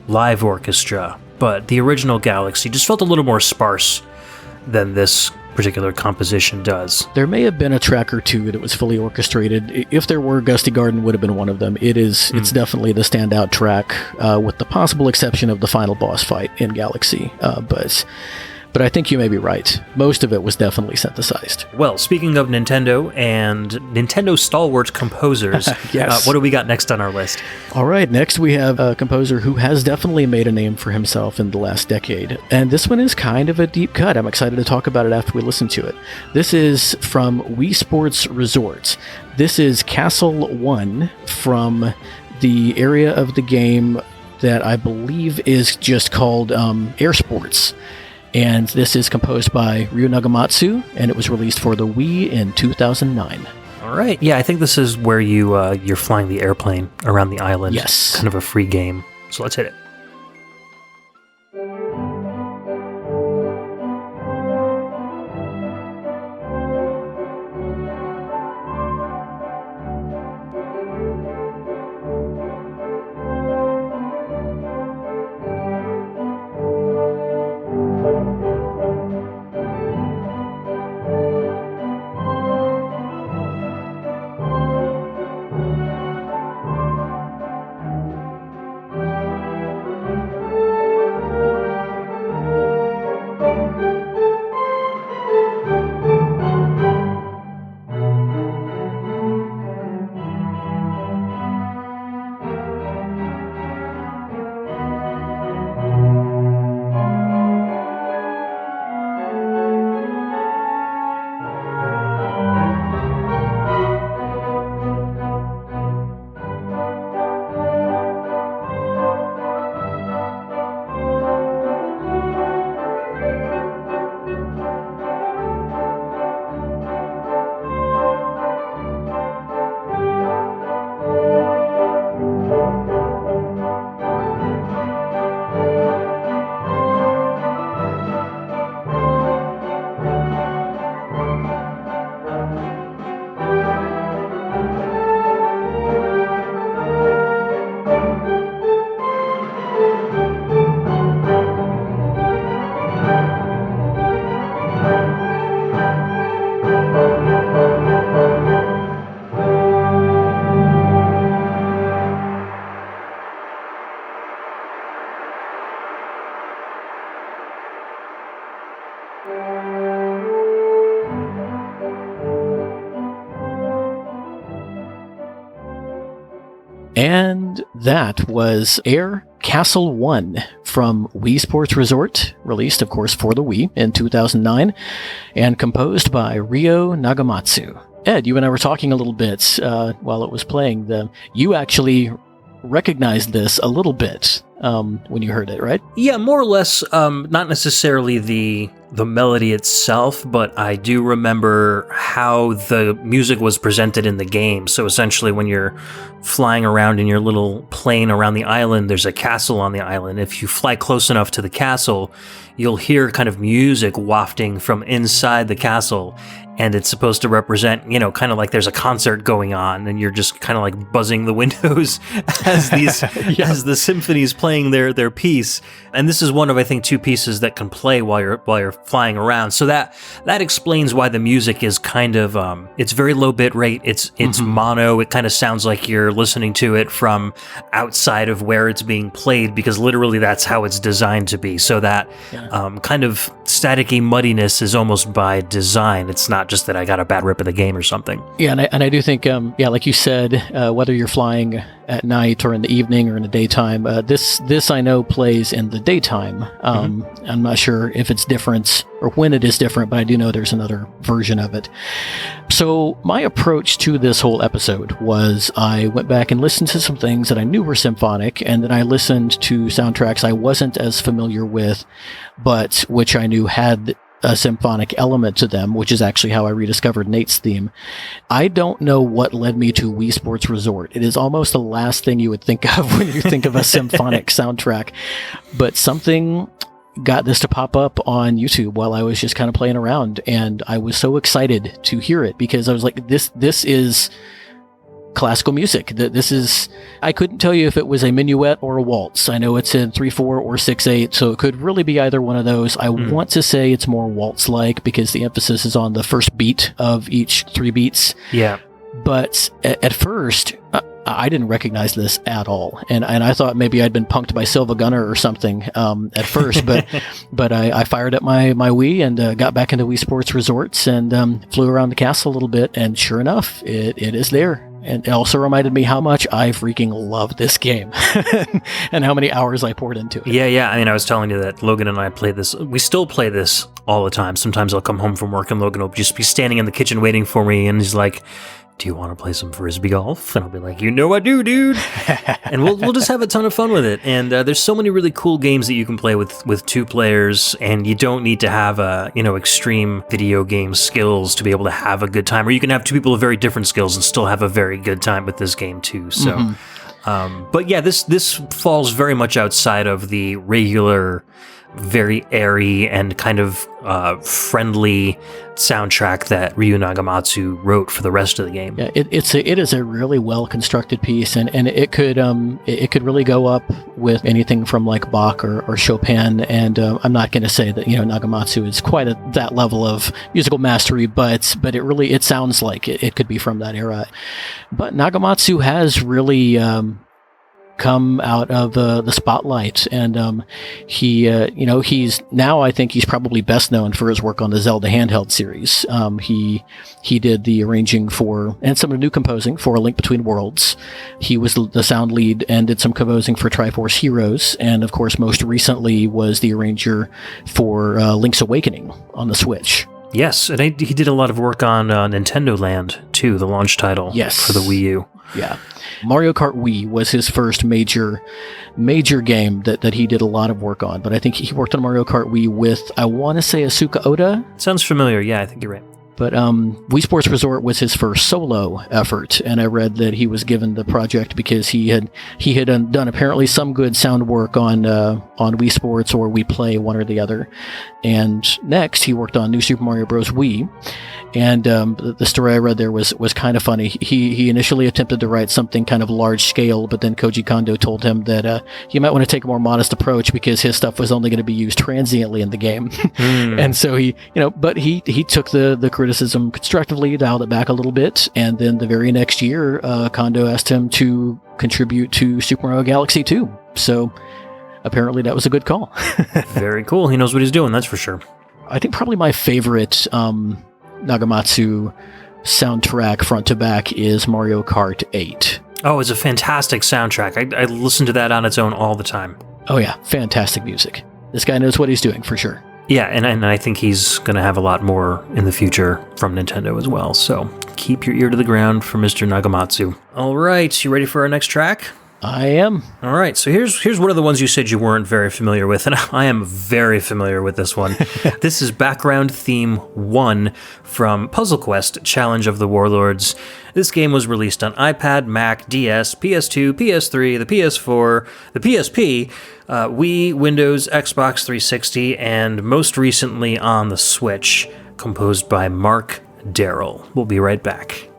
live orchestra, but the original Galaxy just felt a little more sparse than this particular composition does. There may have been a track or two that was fully orchestrated. If there were, Gusty Garden would have been one of them. It's definitely the standout track, with the possible exception of the final boss fight in Galaxy. But I think you may be right. Most of it was definitely synthesized. Well, speaking of Nintendo and Nintendo stalwart composers, yes. What do we got next on our list? All right, next we have a composer who has definitely made a name for himself in the last decade. And this one is kind of a deep cut. I'm excited to talk about it after we listen to it. This is from Wii Sports Resort. This is Castle 1 from the area of the game that I believe is just called Air Sports. And this is composed by Ryu Nagamatsu, and it was released for the Wii in 2009. All right. Yeah, I think this is where you're flying the airplane around the island. Yes. Kind of a free game. So let's hit it. And that was Air Castle 1 from Wii Sports Resort, released, of course, for the Wii in 2009, and composed by Ryo Nagamatsu. Ed, you and I were talking a little bit while it was playing. You actually recognized this a little bit when you heard it, right? Yeah, more or less. Not necessarily the melody itself, but I do remember how the music was presented in the game. So essentially, when you're flying around in your little plane around the island, there's a castle on the island. If you fly close enough to the castle, you'll hear kind of music wafting from inside the castle. And it's supposed to represent, kind of like there's a concert going on, and you're just kind of like buzzing the windows as these as the symphony's playing their piece. And this is one of, I think, 2 pieces that can play while you're flying around. So that explains why the music is kind of it's very low bit rate. It's mono. It kind of sounds like you're listening to it from outside of where it's being played, because literally that's how it's designed to be. So that kind of staticky muddiness is almost by design. It's not just that I got a bad rip of the game or something. Yeah, and I do think, like you said, whether you're flying at night or in the evening or in the daytime, this I know plays in the daytime. I'm not sure if it's different or when it is different, but I do know there's another version of it. So my approach to this whole episode was I went back and listened to some things that I knew were symphonic, and then I listened to soundtracks I wasn't as familiar with, but which I knew had a symphonic element to them, which is actually how I rediscovered Nate's theme. I don't know what led me to Wii Sports Resort. It is almost the last thing you would think of when you think of a symphonic soundtrack, but something got this to pop up on YouTube while I was just kind of playing around, and I was so excited to hear it because I was like, this is classical music. This is, I couldn't tell you if it was a minuet or a waltz. I know it's in 3/4 or 6/8, so it could really be either one of those. I want to say it's more waltz-like because the emphasis is on the first beat of each 3 beats. Yeah. But at first, I didn't recognize this at all, and I thought maybe I'd been punked by Silva Gunner or something at first. But I fired up my Wii and got back into Wii Sports Resorts and flew around the castle a little bit, and sure enough, it is there. And it also reminded me how much I freaking love this game and how many hours I poured into it. Yeah. I mean, I was telling you that Logan and I play this. We still play this all the time. Sometimes I'll come home from work and Logan will just be standing in the kitchen waiting for me, and he's like, "Do you want to play some Frisbee golf?" And I'll be like, "You know I do, dude." And we'll just have a ton of fun with it. And there's so many really cool games that you can play with 2 players, and you don't need to have extreme video game skills to be able to have a good time. Or you can have 2 people with very different skills and still have a very good time with this game too. So, but yeah, this falls very much outside of the regular, very airy and kind of friendly soundtrack that Ryo Nagamatsu wrote for the rest of the game. Yeah, it is a really well constructed piece, and it could really go up with anything from like Bach or Chopin. And I'm not going to say that Nagamatsu is quite at that level of musical mastery, but it sounds like it could be from that era. But Nagamatsu has really come out of the spotlight, and he's now, I think he's probably best known for his work on the Zelda handheld series. He did the arranging for and some of the new composing for A Link Between Worlds. He was the sound lead and did some composing for Triforce Heroes, and of course most recently was the arranger for Link's Awakening on the Switch. Yes, and he did a lot of work on Nintendo Land too, the launch title for the Wii U. Yeah. Mario Kart Wii was his first major game that he did a lot of work on, but I think he worked on Mario Kart Wii with, I want to say, Asuka Oda. Sounds familiar. Yeah, I think you're right. But Wii Sports Resort was his first solo effort, and I read that he was given the project because he had done apparently some good sound work on Wii Sports or Wii Play, one or the other. And next, he worked on New Super Mario Bros. Wii. And the story I read there was kind of funny. He initially attempted to write something kind of large scale, but then Koji Kondo told him that he might want to take a more modest approach because his stuff was only going to be used transiently in the game. And so he took the criticism constructively, dialed it back a little bit, and then the very next year, Kondo asked him to contribute to Super Mario Galaxy 2. So apparently that was a good call. Very cool. He knows what he's doing, that's for sure. I think probably my favorite Nagamatsu soundtrack front to back is Mario Kart 8. Oh, it's a fantastic soundtrack. I listen to that on its own all the time. Oh yeah, fantastic music. This guy knows what he's doing for sure. Yeah, and I think he's going to have a lot more in the future from Nintendo as well. So keep your ear to the ground for Mr. Nagamatsu. All right, you ready for our next track? I am. All right, so here's one of the ones you said you weren't very familiar with, and I am very familiar with this one. This is Background Theme 1 from Puzzle Quest Challenge of the Warlords. This game was released on iPad, Mac, DS, PS2, PS3, the PS4, the PSP, Wii, Windows, Xbox 360, and most recently on the Switch, composed by Mark Darrell. We'll be right back.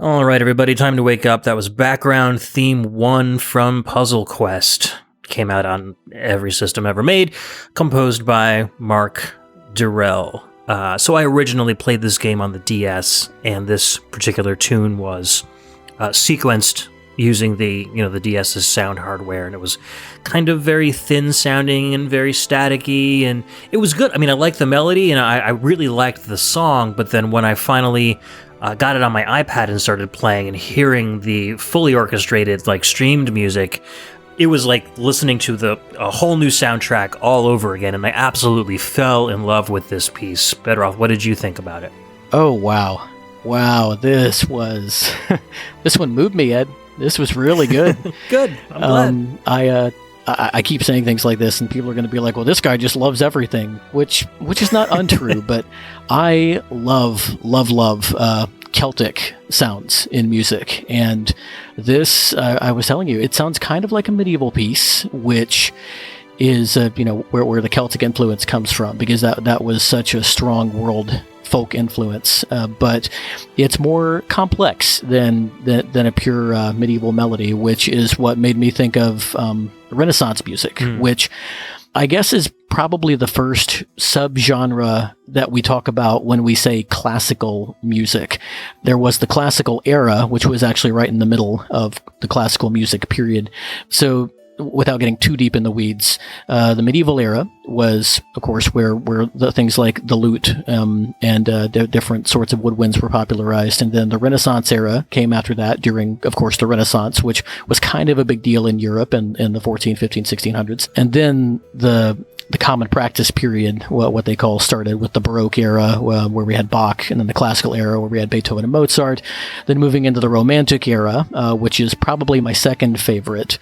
All right, everybody, time to wake up. That was Background Theme 1 from Puzzle Quest. Came out on every system ever made, composed by Mark Darrell. So I originally played this game on the DS, and this particular tune was sequenced using the DS's sound hardware, and it was kind of very thin sounding and very staticky, and it was good. I mean, I liked the melody, and I really liked the song, but then when I finally got it on my iPad and started playing and hearing the fully orchestrated, streamed music, it was like listening to a whole new soundtrack all over again, and I absolutely fell in love with this piece. Bedroth, what did you think about it? Oh, wow. Wow, this was... this one moved me, Ed. This was really good. Good. I'm glad. I keep saying things like this, and people are going to be like, well, this guy just loves everything, which is not untrue, but I love Celtic sounds in music. And this, I was telling you, it sounds kind of like a medieval piece, which is, where the Celtic influence comes from, because that was such a strong world folk influence, but it's more complex than a pure medieval melody, which is what made me think of Renaissance music, which I guess is probably the first subgenre that we talk about when we say classical music. There was the classical era, which was actually right in the middle of the classical music period. So without getting too deep in the weeds, the medieval era was, of course, where the things like the lute and different sorts of woodwinds were popularized. And then the Renaissance era came after that during, of course, the Renaissance, which was kind of a big deal in Europe in the 14, 15, 1600s. And then the common practice period, what they call, started with the Baroque era, where we had Bach, and then the classical era, where we had Beethoven and Mozart, then moving into the Romantic era, which is probably my second favorite,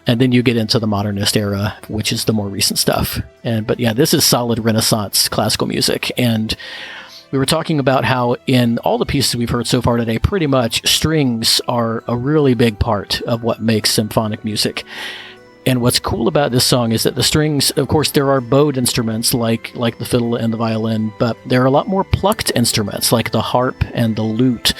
and then you get into the Modernist era, which is the more recent stuff. But yeah, this is solid Renaissance classical music. And we were talking about how in all the pieces we've heard so far today, pretty much strings are a really big part of what makes symphonic music. And what's cool about this song is that the strings, of course, there are bowed instruments like the fiddle and the violin, but there are a lot more plucked instruments like the harp and the lute.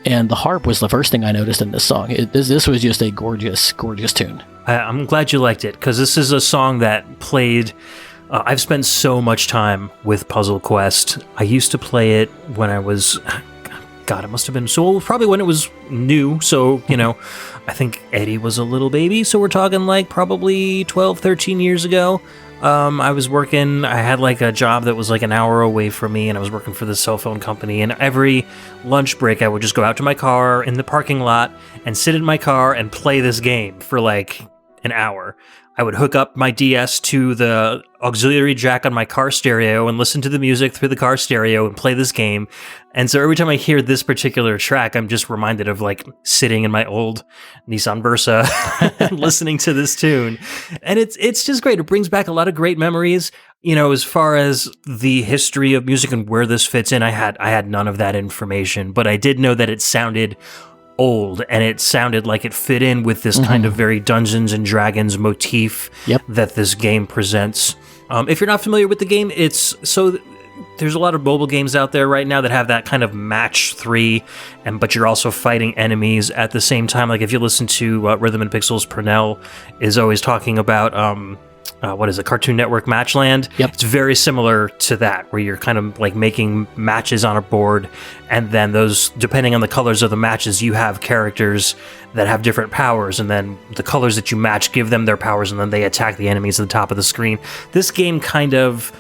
And the harp was the first thing I noticed in this song. This was just a gorgeous, gorgeous tune. I'm glad you liked it, because this is a song that played... I've spent so much time with Puzzle Quest. I used to play it when I was... God, it must have been probably when it was new. So, I think Eddie was a little baby. So we're talking like probably 12, 13 years ago. I was working, I had like a job that was like an hour away from me, and I was working for this cell phone company. And every lunch break, I would just go out to my car in the parking lot and sit in my car and play this game for like an hour. I would hook up my DS to the auxiliary jack on my car stereo and listen to the music through the car stereo and play this game. And so every time I hear this particular track, I'm just reminded of like sitting in my old Nissan Versa and listening to this tune. And it's just great. It brings back a lot of great memories. As far as the history of music and where this fits in, I had none of that information, but I did know that it sounded old, and it sounded like it fit in with this kind of very Dungeons and Dragons motif that this game presents. If you're not familiar with the game, there's a lot of mobile games out there right now that have that kind of match 3, but you're also fighting enemies at the same time. Like if you listen to Rhythm and Pixels, Purnell is always talking about Cartoon Network Matchland. It's very similar to that, where you're kind of like making matches on a board, and then those, depending on the colors of the matches, you have characters that have different powers, and then the colors that you match give them their powers, and then they attack the enemies at the top of the screen. This game kind of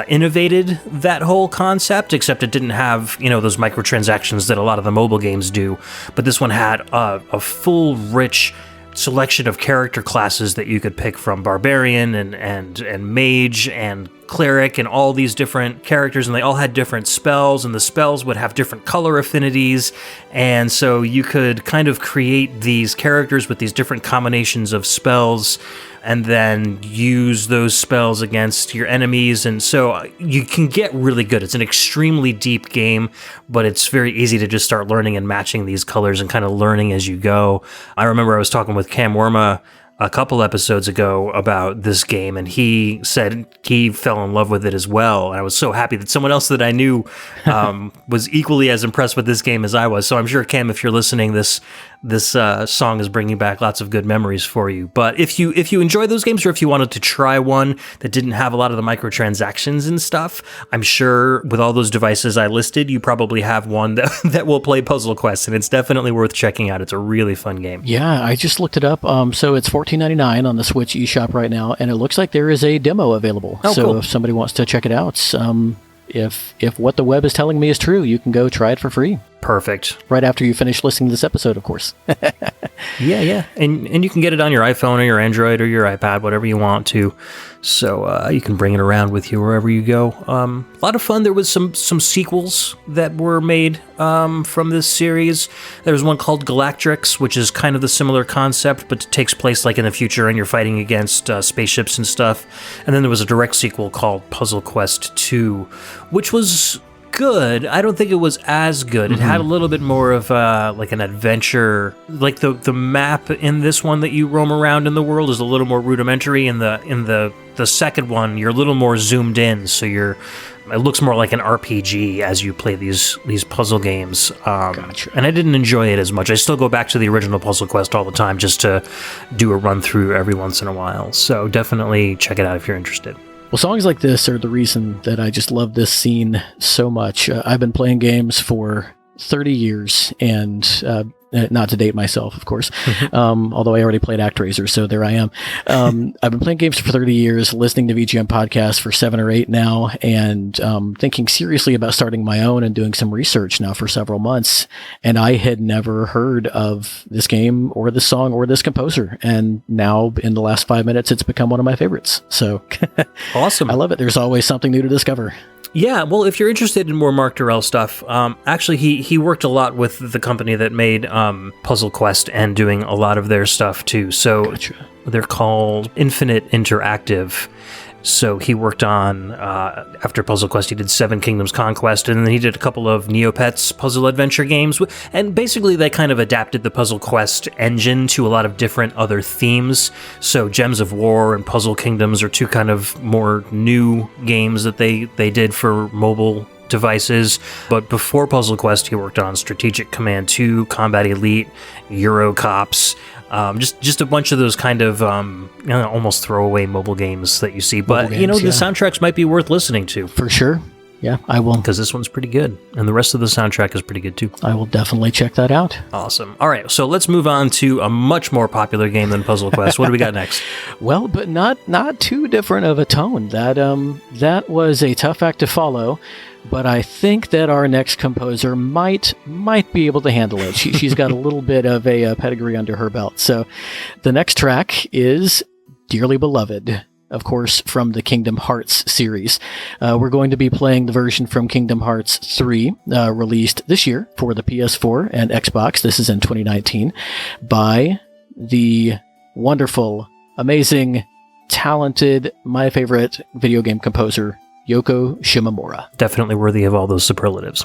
innovated that whole concept, except it didn't have, those microtransactions that a lot of the mobile games do. But this one had a full, rich selection of character classes that you could pick from: barbarian and mage and cleric, and all these different characters, and they all had different spells, and the spells would have different color affinities, and so you could kind of create these characters with these different combinations of spells and then use those spells against your enemies, and so you can get really good. It's an extremely deep game, but it's very easy to just start learning and matching these colors and kind of learning as you go. I remember I was talking with Cam Worma a couple episodes ago about this game, and he said he fell in love with it as well. And I was so happy that someone else that I knew was equally as impressed with this game as I was. So I'm sure, Cam, if you're listening, this song is bringing back lots of good memories for you. But if you enjoy those games, or if you wanted to try one that didn't have a lot of the microtransactions and stuff, I'm sure with all those devices I listed, you probably have one that will play Puzzle Quest, and it's definitely worth checking out. It's a really fun game. Yeah, I just looked it up. So it's $14.99 on the Switch eShop right now, and it looks like there is a demo available. So cool. If somebody wants to check it out, if what the web is telling me is true, you can go try it for free. Perfect. Right after you finish listening to this episode, of course. Yeah. And you can get it on your iPhone or your Android or your iPad, whatever you want to. So you can bring it around with you wherever you go. A lot of fun. There was some sequels that were made from this series. There was one called Galactrix, which is kind of the similar concept, but it takes place like in the future and you're fighting against spaceships and stuff. And then there was a direct sequel called Puzzle Quest 2, which was good. I don't think it was as good. It had a little bit more of like an adventure. Like the map in this one that you roam around in the world is a little more rudimentary. In the second one, you're a little more zoomed in, so it looks more like an RPG as you play these puzzle games. Gotcha. And I didn't enjoy it as much. I still go back to the original Puzzle Quest all the time just to do a run through every once in a while. So definitely check it out if you're interested. Well, songs like this are the reason that I just love this scene so much. I've been playing games for 30 years, and not to date myself, of course, although I already played ActRaiser, so there I am. I've been playing games for 30 years, listening to VGM podcasts for 7 or 8 now, and thinking seriously about starting my own and doing some research now for several months. And I had never heard of this game or this song or this composer. And now in the last 5 minutes, it's become one of my favorites. So Awesome. I love it. There's always something new to discover. Yeah, well, if you're interested in more Mark Durrell stuff, actually, he worked a lot with the company that made Puzzle Quest and doing a lot of their stuff, too. So Gotcha. They're called Infinite Interactive. So he worked on, after Puzzle Quest, he did Seven Kingdoms Conquest, and then he did a couple of Neopets puzzle adventure games. And basically, they kind of adapted the Puzzle Quest engine to a lot of different other themes. So Gems of War and Puzzle Kingdoms are two kind of more new games that they did for mobile devices. But before Puzzle Quest, he worked on Strategic Command 2, Combat Elite, Euro Cops, just a bunch of those kind of almost throwaway mobile games that you see. But, the soundtracks might be worth listening to. For sure. Yeah, I will. Because this one's pretty good. And the rest of the soundtrack is pretty good, too. I will definitely check that out. Awesome. All right, so let's move on to a much more popular game than Puzzle Quest. What do we got next? Well, but not too different of a tone. That was a tough act to follow. But I think that our next composer might be able to handle it. She's got a little bit of a pedigree under her belt. So the next track is Dearly Beloved, of course, from the Kingdom Hearts series. We're going to be playing the version from Kingdom Hearts 3, released this year for the PS4 and Xbox. This is in 2019, by the wonderful, amazing, talented, my favorite video game composer, Yoko Shimomura. Definitely worthy of all those superlatives.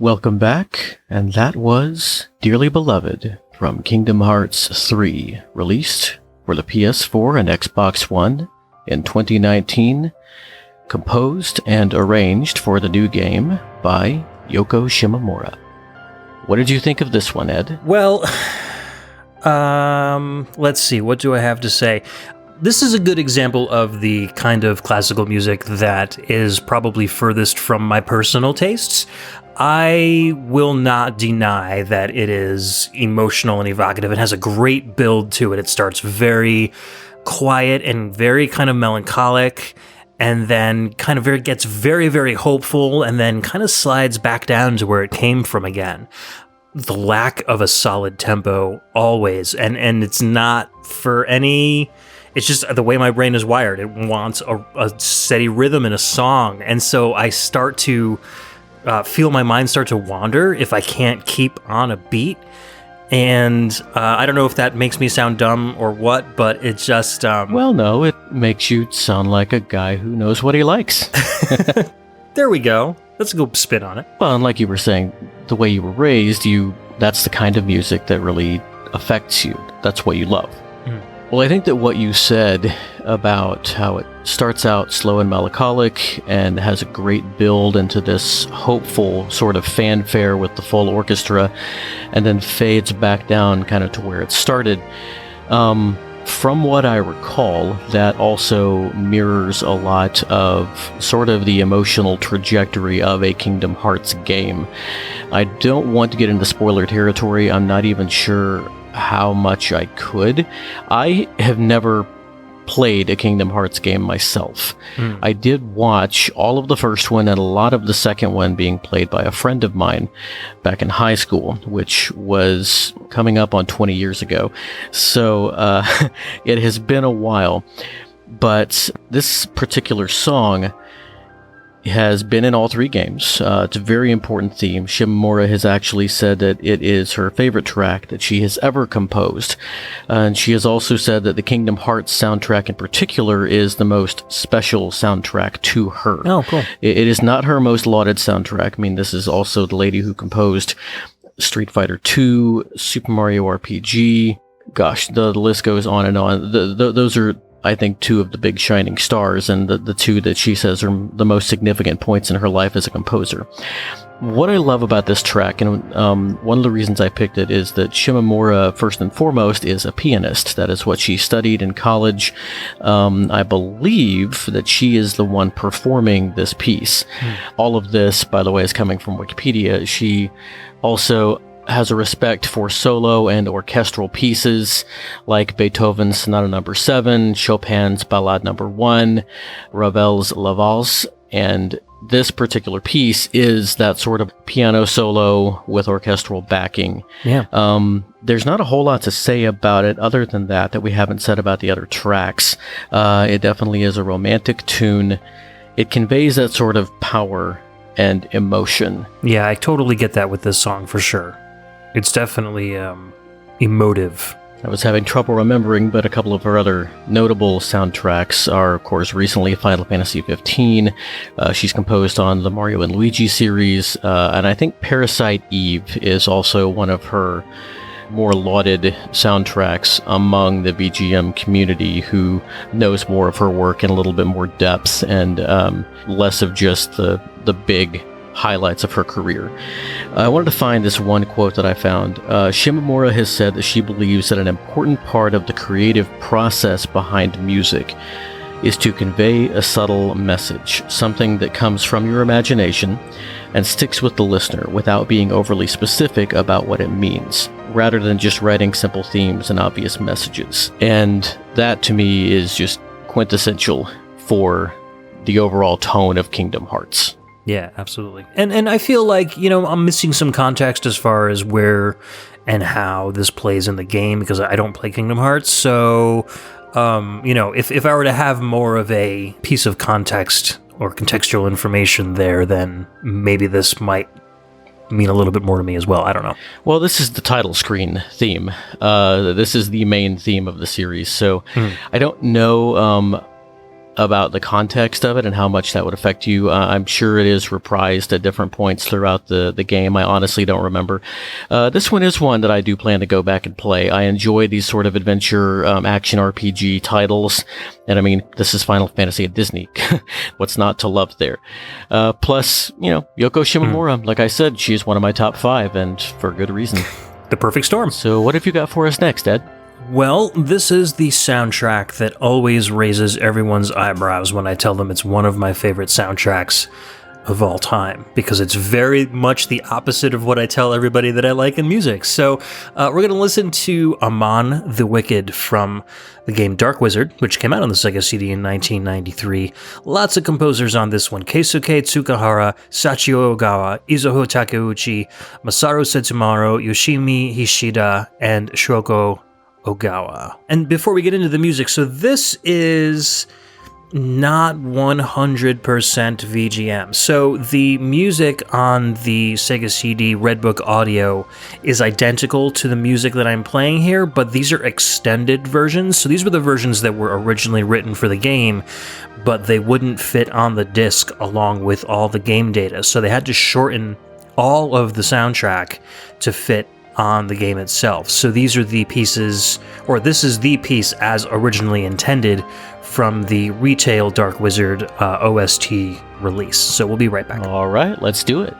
Welcome back, and that was Dearly Beloved from Kingdom Hearts 3, released for the PS4 and Xbox One in 2019, composed and arranged for the new game by Yoko Shimomura. What did you think of this one, Ed? Well, let's see, what do I have to say? This is a good example of the kind of classical music that is probably furthest from my personal tastes. I will not deny that it is emotional and evocative. It has a great build to it. It starts very quiet and very kind of melancholic, and then kind of gets very, very hopeful, and then kind of slides back down to where it came from again. The lack of a solid tempo always, and it's not for any... It's just the way my brain is wired. It wants a steady rhythm in a song, and so I start to feel my mind start to wander if I can't keep on a beat. And I don't know if that makes me sound dumb or what, but it just... Well, no, it makes you sound like a guy who knows what he likes. There we go. That's a good spin on it. Well, and like you were saying, the way you were raised, that's the kind of music that really affects you. That's what you love. Well, I think that what you said about how it starts out slow and melancholic and has a great build into this hopeful sort of fanfare with the full orchestra and then fades back down kind of to where it started. From what I recall, that also mirrors a lot of sort of the emotional trajectory of a Kingdom Hearts game. I don't want to get into spoiler territory. I'm not even sure how much I could. I have never played a Kingdom Hearts game myself. I did watch all of the first one and a lot of the second one being played by a friend of mine back in high school, which was coming up on 20 years ago. So it has been a while. But this particular song has been in all three games. It's a very important theme. Shimomura has actually said that it is her favorite track that she has ever composed. And she has also said that the Kingdom Hearts soundtrack in particular is the most special soundtrack to her. Oh, cool. It is not her most lauded soundtrack. I mean, this is also the lady who composed Street Fighter II, Super Mario RPG. Gosh, the list goes on and on. Those are, I think, two of the big shining stars, and the two that she says are the most significant points in her life as a composer. What I love about this track, and one of the reasons I picked it, is that Shimomura, first and foremost, is a pianist. That is what she studied in college. I believe that she is the one performing this piece. All of this, by the way, is coming from Wikipedia. She also has a respect for solo and orchestral pieces like Beethoven's Sonata No. 7, Chopin's Ballade No. 1, Ravel's La Valse, and this particular piece is that sort of piano solo with orchestral backing. Yeah. There's not a whole lot to say about it other than that we haven't said about the other tracks. It definitely is a romantic tune. It conveys that sort of power and emotion. Yeah, I totally get that with this song for sure. It's definitely emotive. I was having trouble remembering, but a couple of her other notable soundtracks are, of course, recently Final Fantasy 15. She's composed on the Mario and Luigi series, and I think Parasite Eve is also one of her more lauded soundtracks among the VGM community, who knows more of her work in a little bit more depth and less of just the big highlights of her career. I wanted to find this one quote that I found. Shimomura has said that she believes that an important part of the creative process behind music is to convey a subtle message, something that comes from your imagination and sticks with the listener without being overly specific about what it means, rather than just writing simple themes and obvious messages. And that, to me, is just quintessential for the overall tone of Kingdom Hearts. Yeah, absolutely. And I feel like, I'm missing some context as far as where and how this plays in the game, because I don't play Kingdom Hearts. So, if I were to have more of a piece of context or contextual information there, then maybe this might mean a little bit more to me as well. I don't know. Well, this is the title screen theme. This is the main theme of the series. So I don't know about the context of it and how much that would affect you. I'm sure it is reprised at different points throughout the game. I honestly don't remember. This one is one that I do plan to go back and play. I enjoy these sort of adventure action RPG titles. And I mean, this is Final Fantasy at Disney. What's not to love there? Plus, Yoko Shimomura, like I said, she's one of my top 5, and for good reason. The perfect storm. So what have you got for us next, Ed? Well, this is the soundtrack that always raises everyone's eyebrows when I tell them it's one of my favorite soundtracks of all time, because it's very much the opposite of what I tell everybody that I like in music. So we're going to listen to Amon the Wicked from the game Dark Wizard, which came out on the Sega CD in 1993. Lots of composers on this one: Keisuke Tsukahara, Sachio Ogawa, Izuho Takeuchi, Masaru Setsumaru, Yoshimi Hishida, and Shoko Ogawa. And before we get into the music, so this is not 100% VGM. So the music on the Sega CD Red Book Audio is identical to the music that I'm playing here, but these are extended versions. So these were the versions that were originally written for the game, but they wouldn't fit on the disc along with all the game data. So they had to shorten all of the soundtrack to fit on the game itself. So these are the pieces, or this is the piece as originally intended from the retail Dark Wizard OST release. So we'll be right back. All right, let's do it.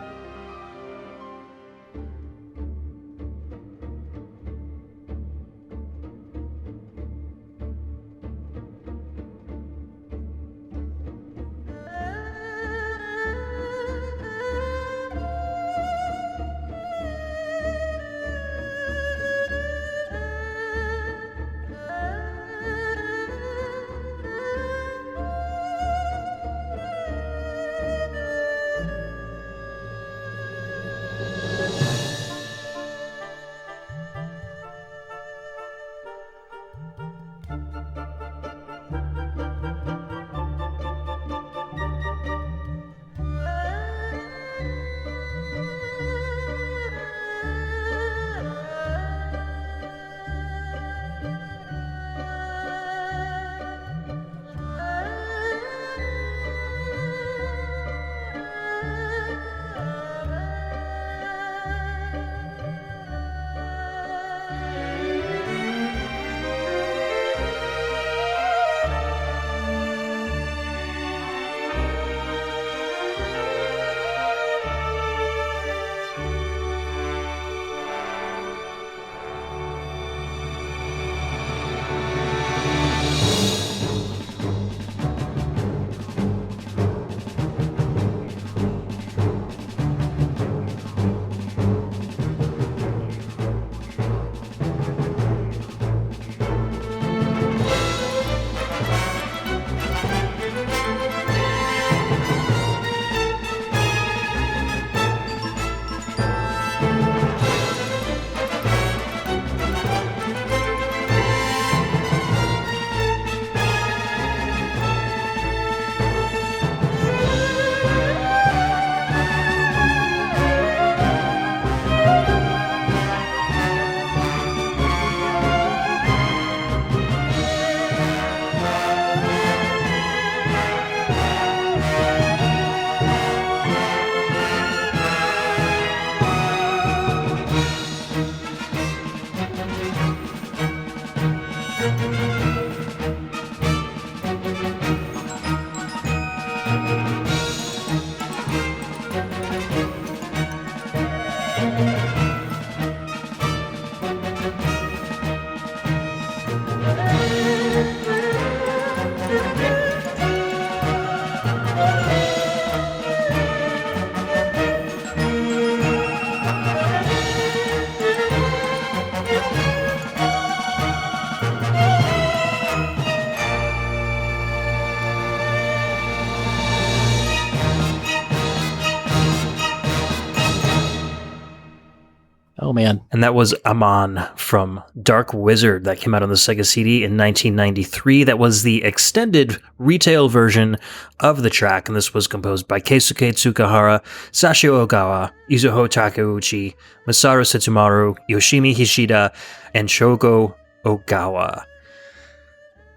Oh, man. And that was Amon from Dark Wizard that came out on the Sega CD in 1993. That was the extended retail version of the track, and this was composed by Keisuke Tsukahara, Sachio Ogawa, Izuho Takeuchi, Masaru Setsumaru, Yoshimi Hishida, and Shoko Ogawa.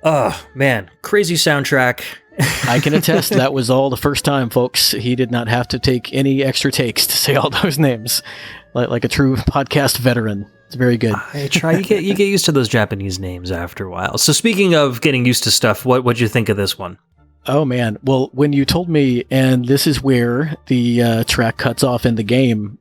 Oh, man. Crazy soundtrack. I can attest that was all the first time, folks. He did not have to take any extra takes to say all those names, like a true podcast veteran. It's very good. I try. You get used to those Japanese names after a while. So speaking of getting used to stuff, what'd you think of this one? Oh man! Well, when you told me, and this is where the track cuts off in the game,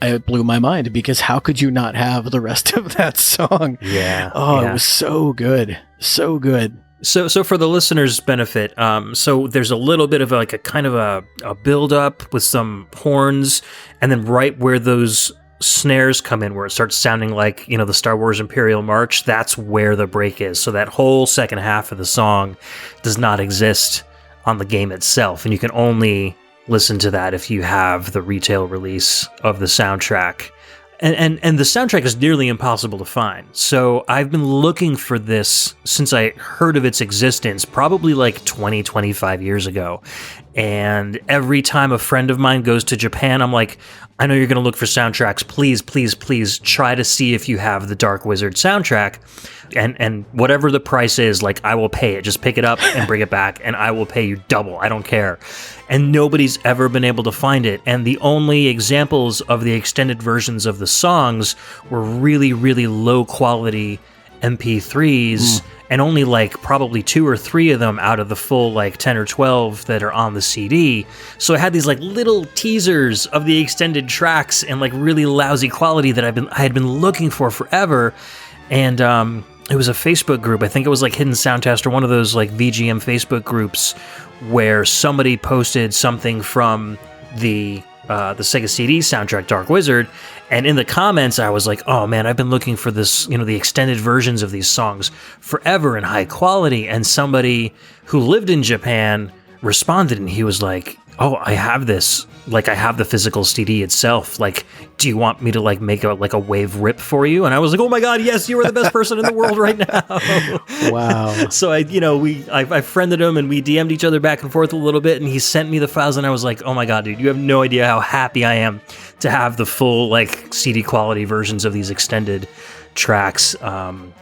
it blew my mind, because how could you not have the rest of that song? Yeah. Oh, It was so good. So good. So for the listeners' benefit, so there's a little bit of a kind of a build up with some horns, and then right where those snares come in, where it starts sounding like, the Star Wars Imperial March, that's where the break is. So that whole second half of the song does not exist on the game itself, and you can only listen to that if you have the retail release of the soundtrack. And the soundtrack is nearly impossible to find. So I've been looking for this since I heard of its existence, probably like 20, 25 years ago. And every time a friend of mine goes to Japan, I'm like, I know you're going to look for soundtracks. Please, please, please try to see if you have the Dark Wizard soundtrack. And whatever the price is, like, I will pay it. Just pick it up and bring it back, and I will pay you double. I don't care. And nobody's ever been able to find it. And the only examples of the extended versions of the songs were really, really low quality MP3s, and only like probably 2 or 3 of them out of the full like 10 or 12 that are on the CD. So I had these like little teasers of the extended tracks in like really lousy quality that I had been looking for forever. And it was a Facebook group. I think it was like Hidden Sound Test, or one of those like VGM Facebook groups, where somebody posted something from the Sega CD soundtrack, Dark Wizard, and in the comments I was like, oh man, I've been looking for this, the extended versions of these songs forever in high quality. And somebody who lived in Japan responded, and he was like, oh, I have this, like I have the physical CD itself, like, do you want me to like make a wave rip for you? And I was like, oh my god, yes, you are the best person in the world right now. Wow. So I friended him, and we DM'd each other back and forth a little bit, and he sent me the files, and I was like, oh my god, dude, you have no idea how happy I am to have the full like CD quality versions of these extended tracks,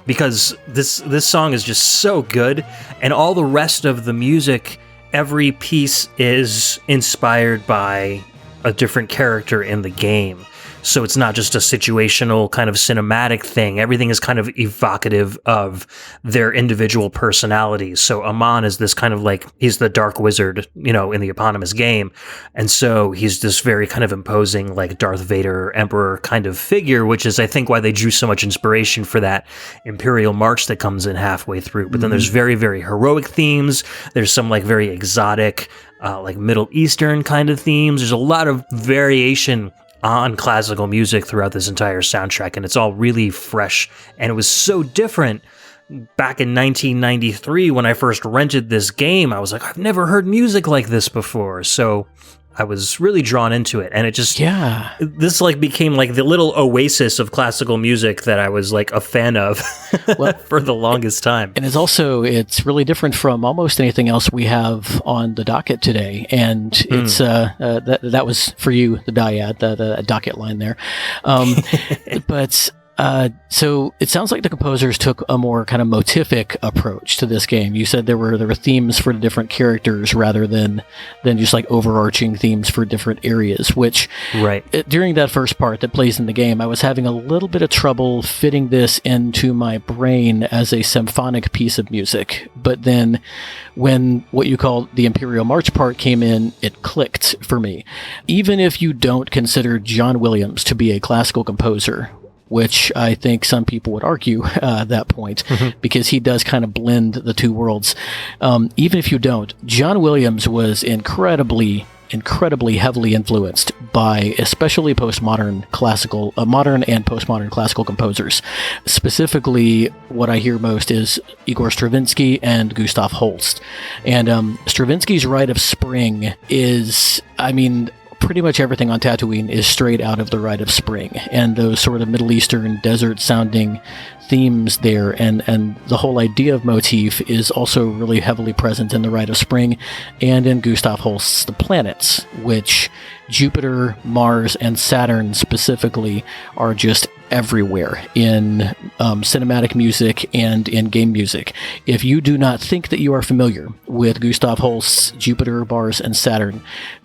because this song is just so good, and all the rest of the music, every piece is inspired by a different character in the game. So it's not just a situational kind of cinematic thing. Everything is kind of evocative of their individual personalities. So Amon is this kind of like, he's the Dark Wizard, in the eponymous game. And so he's this very kind of imposing, like Darth Vader, Emperor kind of figure, which is, I think, why they drew so much inspiration for that Imperial March that comes in halfway through. But then there's very, very heroic themes. There's some like very exotic, like Middle Eastern kind of themes. There's a lot of variation on classical music throughout this entire soundtrack, and it's all really fresh, and it was so different. Back in 1993, when I first rented this game, I was like, I've never heard music like this before, so I was really drawn into it, and it just, this like became like the little oasis of classical music that I was like a fan of for the longest time. And it's really different from almost anything else we have on the docket today, and it's that was for you, the dyad, the docket line there, but. So it sounds like the composers took a more kind of motific approach to this game. You said there were themes for different characters rather than just like overarching themes for different areas, which during that first part that plays in the game, I was having a little bit of trouble fitting this into my brain as a symphonic piece of music. But then when what you call the Imperial March part came in, it clicked for me. Even if you don't consider John Williams to be a classical composer, which I think some people would argue at that point, because he does kind of blend the two worlds. Even if you don't, John Williams was incredibly heavily influenced by especially modern and postmodern classical composers. Specifically, what I hear most is Igor Stravinsky and Gustav Holst. And Stravinsky's Rite of Spring is, pretty much everything on Tatooine is straight out of the Rite of Spring, and those sort of Middle Eastern desert-sounding themes there, and the whole idea of motif is also really heavily present in the Rite of Spring and in Gustav Holst's The Planets, which Jupiter, Mars, and Saturn specifically are just everywhere in cinematic music and in game music. If you do not think that you are familiar with Gustav Holst's Jupiter, Mars, and Saturn,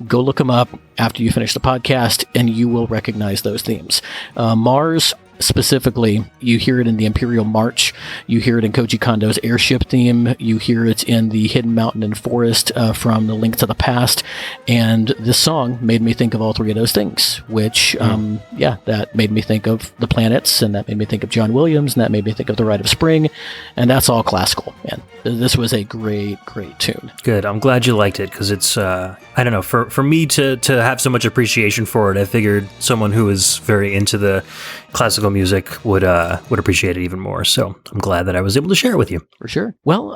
go look them up after you finish the podcast, and you will recognize those themes. Mars, specifically, you hear it in the Imperial March, you hear it in Koji Kondo's airship theme, you hear it in the Hidden Mountain and Forest from The Link to the Past, and this song made me think of all three of those things, which, that made me think of the planets, and that made me think of John Williams, and that made me think of The Rite of Spring, and that's all classical, man. This was a great, great tune. Good. I'm glad you liked it, because it's, I don't know, for me to have so much appreciation for it, I figured someone who is very into the classical music would appreciate it even more. So I'm glad that I was able to share it with you. For sure. Well,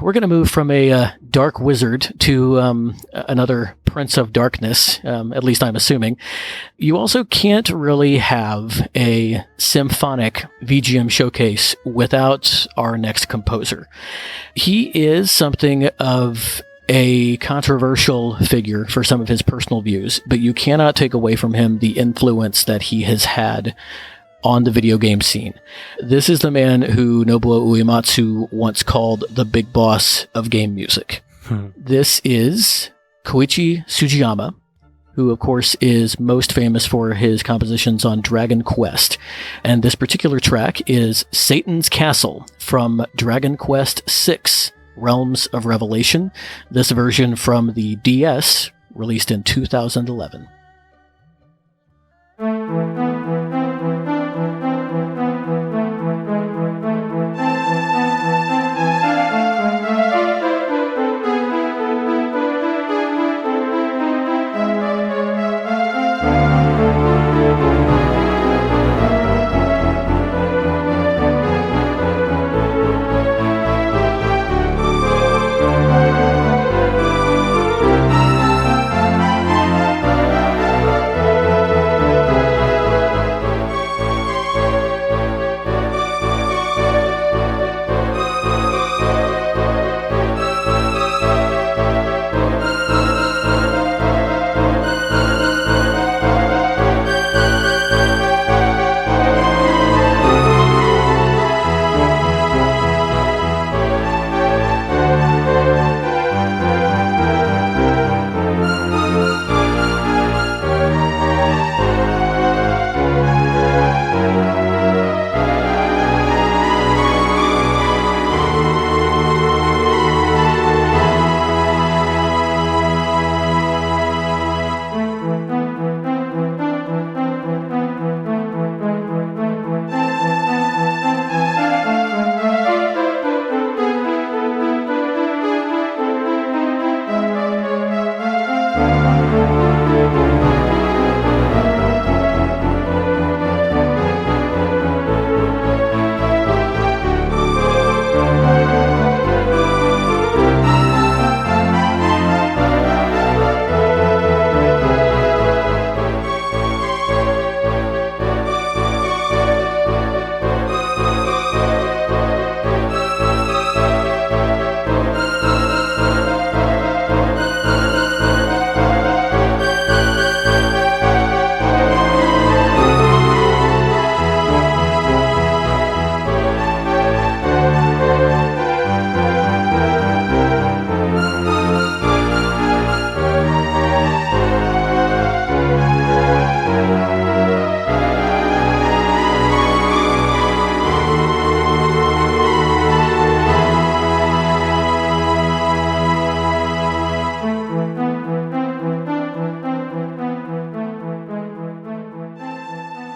we're going to move from a dark wizard to another prince of darkness, at least I'm assuming. You also can't really have a symphonic VGM showcase without our next composer. He is something of a controversial figure for some of his personal views, but you cannot take away from him the influence that he has had on the video game scene. This is the man who Nobuo Uematsu once called the big boss of game music. This is Koichi Sugiyama, who of course is most famous for his compositions on Dragon Quest. And this particular track is Satan's Castle from Dragon Quest VI, Realms of Revelation. This version from the DS, released in 2011.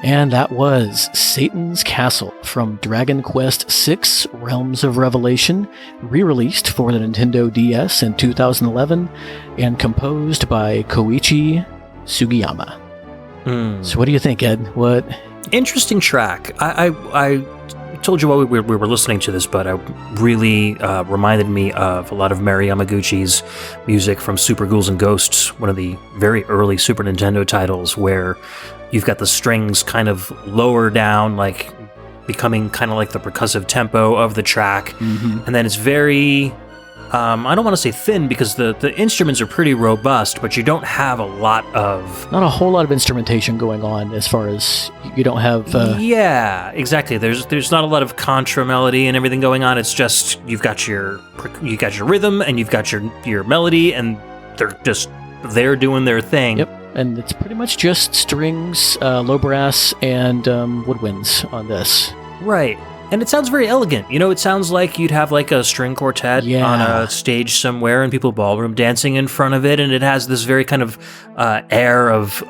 And that was Satan's Castle from Dragon Quest VI, Realms of Revelation, re-released for the Nintendo DS in 2011, and composed by Koichi Sugiyama. So what do you think, Ed? What? Interesting track. I told you while we were listening to this, but it really reminded me of a lot of Mary Yamaguchi's music from Super Ghouls and Ghosts, one of the very early Super Nintendo titles, where you've got the strings kind of lower down, like becoming kind of like the percussive tempo of the track, and then it's very I don't want to say thin because the instruments are pretty robust, but you don't have a lot of... Not a whole lot of instrumentation going on as far as you don't have... Yeah, exactly. There's not a lot of contra melody and everything going on. It's just you got your rhythm and you've got your melody, and they're doing their thing. Yep, and it's pretty much just strings, low brass, and woodwinds on this. Right. And it sounds very elegant. It sounds like you'd have like a string quartet on a stage somewhere and people ballroom dancing in front of it. And it has this very kind of air of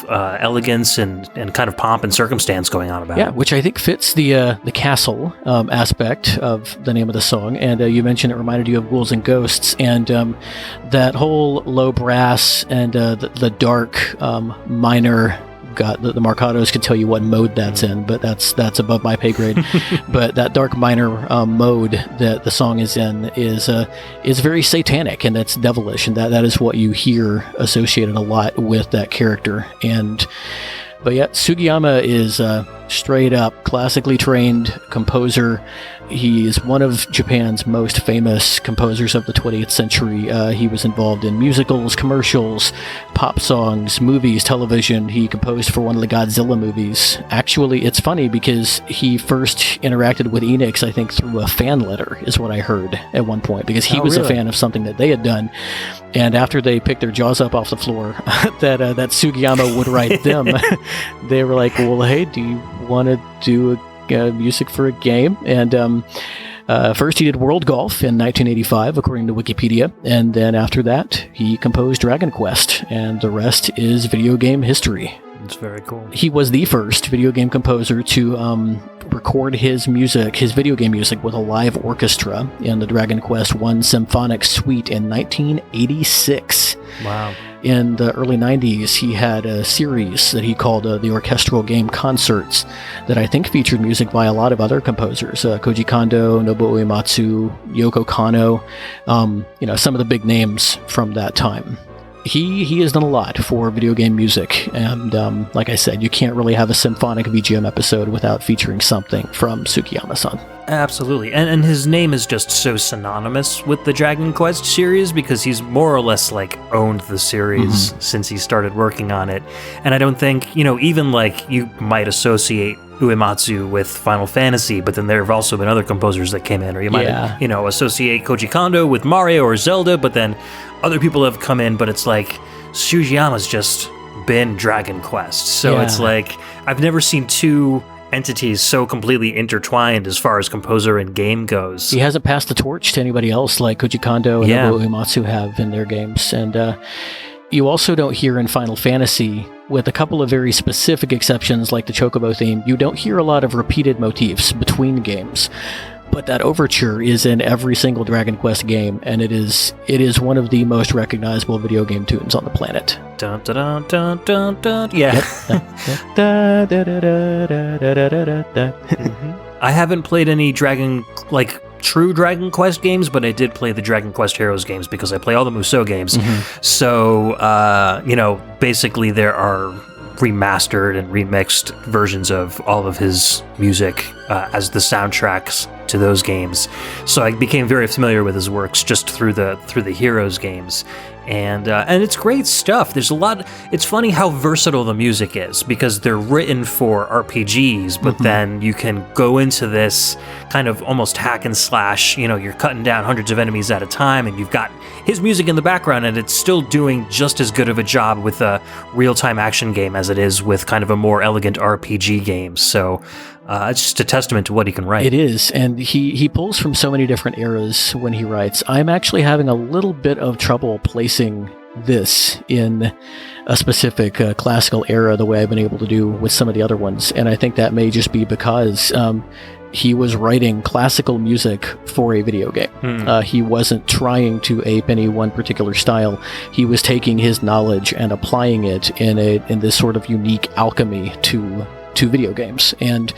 elegance and kind of pomp and circumstance going on about it. Yeah, which I think fits the castle aspect of the name of the song. And you mentioned it reminded you of Ghouls and Ghosts. And that whole low brass and the dark minor... the Marcados can tell you what mode that's in, but that's above my pay grade. But that dark minor mode that the song is in is very satanic, and that's devilish, and that is what you hear associated a lot with that character. But yeah, Sugiyama is straight up classically trained composer. He is one of Japan's most famous composers of the 20th century. He was involved in musicals, commercials, pop songs, movies, television. He composed for one of the Godzilla movies. Actually, it's funny because he first interacted with Enix, I think, through a fan letter, is what I heard at one point, because he was a fan of something that they had done. And after they picked their jaws up off the floor that Sugiyama would write them, they were like, well, hey, do you want to do music for a game? And first he did World Golf in 1985, according to Wikipedia, and then after that he composed Dragon Quest, and the rest is video game history. It's very cool. He was the first video game composer to record his video game music, with a live orchestra in the Dragon Quest I Symphonic Suite in 1986. Wow. In the early 90s, he had a series that he called the Orchestral Game Concerts that I think featured music by a lot of other composers. Koji Kondo, Nobuo Uematsu, Yoko Kanno, some of the big names from that time. He has done a lot for video game music, and like I said, you can't really have a symphonic VGM episode without featuring something from Sugiyama-san. Absolutely, and his name is just so synonymous with the Dragon Quest series because he's more or less like owned the series since he started working on it. And I don't think, even like you might associate Uematsu with Final Fantasy, but then there have also been other composers that came in, or you might, associate Koji Kondo with Mario or Zelda, but then other people have come in, but it's like Sugiyama's just been Dragon Quest. So it's like, I've never seen two entities so completely intertwined as far as composer and game goes. He hasn't passed the torch to anybody else like Koji Kondo and Nobuo Uematsu have in their games. And you also don't hear in Final Fantasy, with a couple of very specific exceptions like the Chocobo theme, you don't hear a lot of repeated motifs between games. But that overture is in every single Dragon Quest game, and it is one of the most recognizable video game tunes on the planet. Dun, dun, dun, dun, dun. Yeah. I haven't played any true Dragon Quest games, but I did play the Dragon Quest Heroes games because I play all the Musou games. So, basically there are remastered and remixed versions of all of his music as the soundtracks to those games. So I became very familiar with his works just through the Heroes games. And it's great stuff. There's a lot. It's funny how versatile the music is because they're written for RPGs, but then you can go into this kind of almost hack and slash. You're cutting down hundreds of enemies at a time, and you've got his music in the background, and it's still doing just as good of a job with a real-time action game as it is with kind of a more elegant RPG game. So it's just a testament to what he can write. It is, and he pulls from so many different eras when he writes. I'm actually having a little bit of trouble placing this in a specific classical era the way I've been able to do with some of the other ones, and I think that may just be because he was writing classical music for a video game. He wasn't trying to ape any one particular style. He was taking his knowledge and applying it in this sort of unique alchemy to video games. And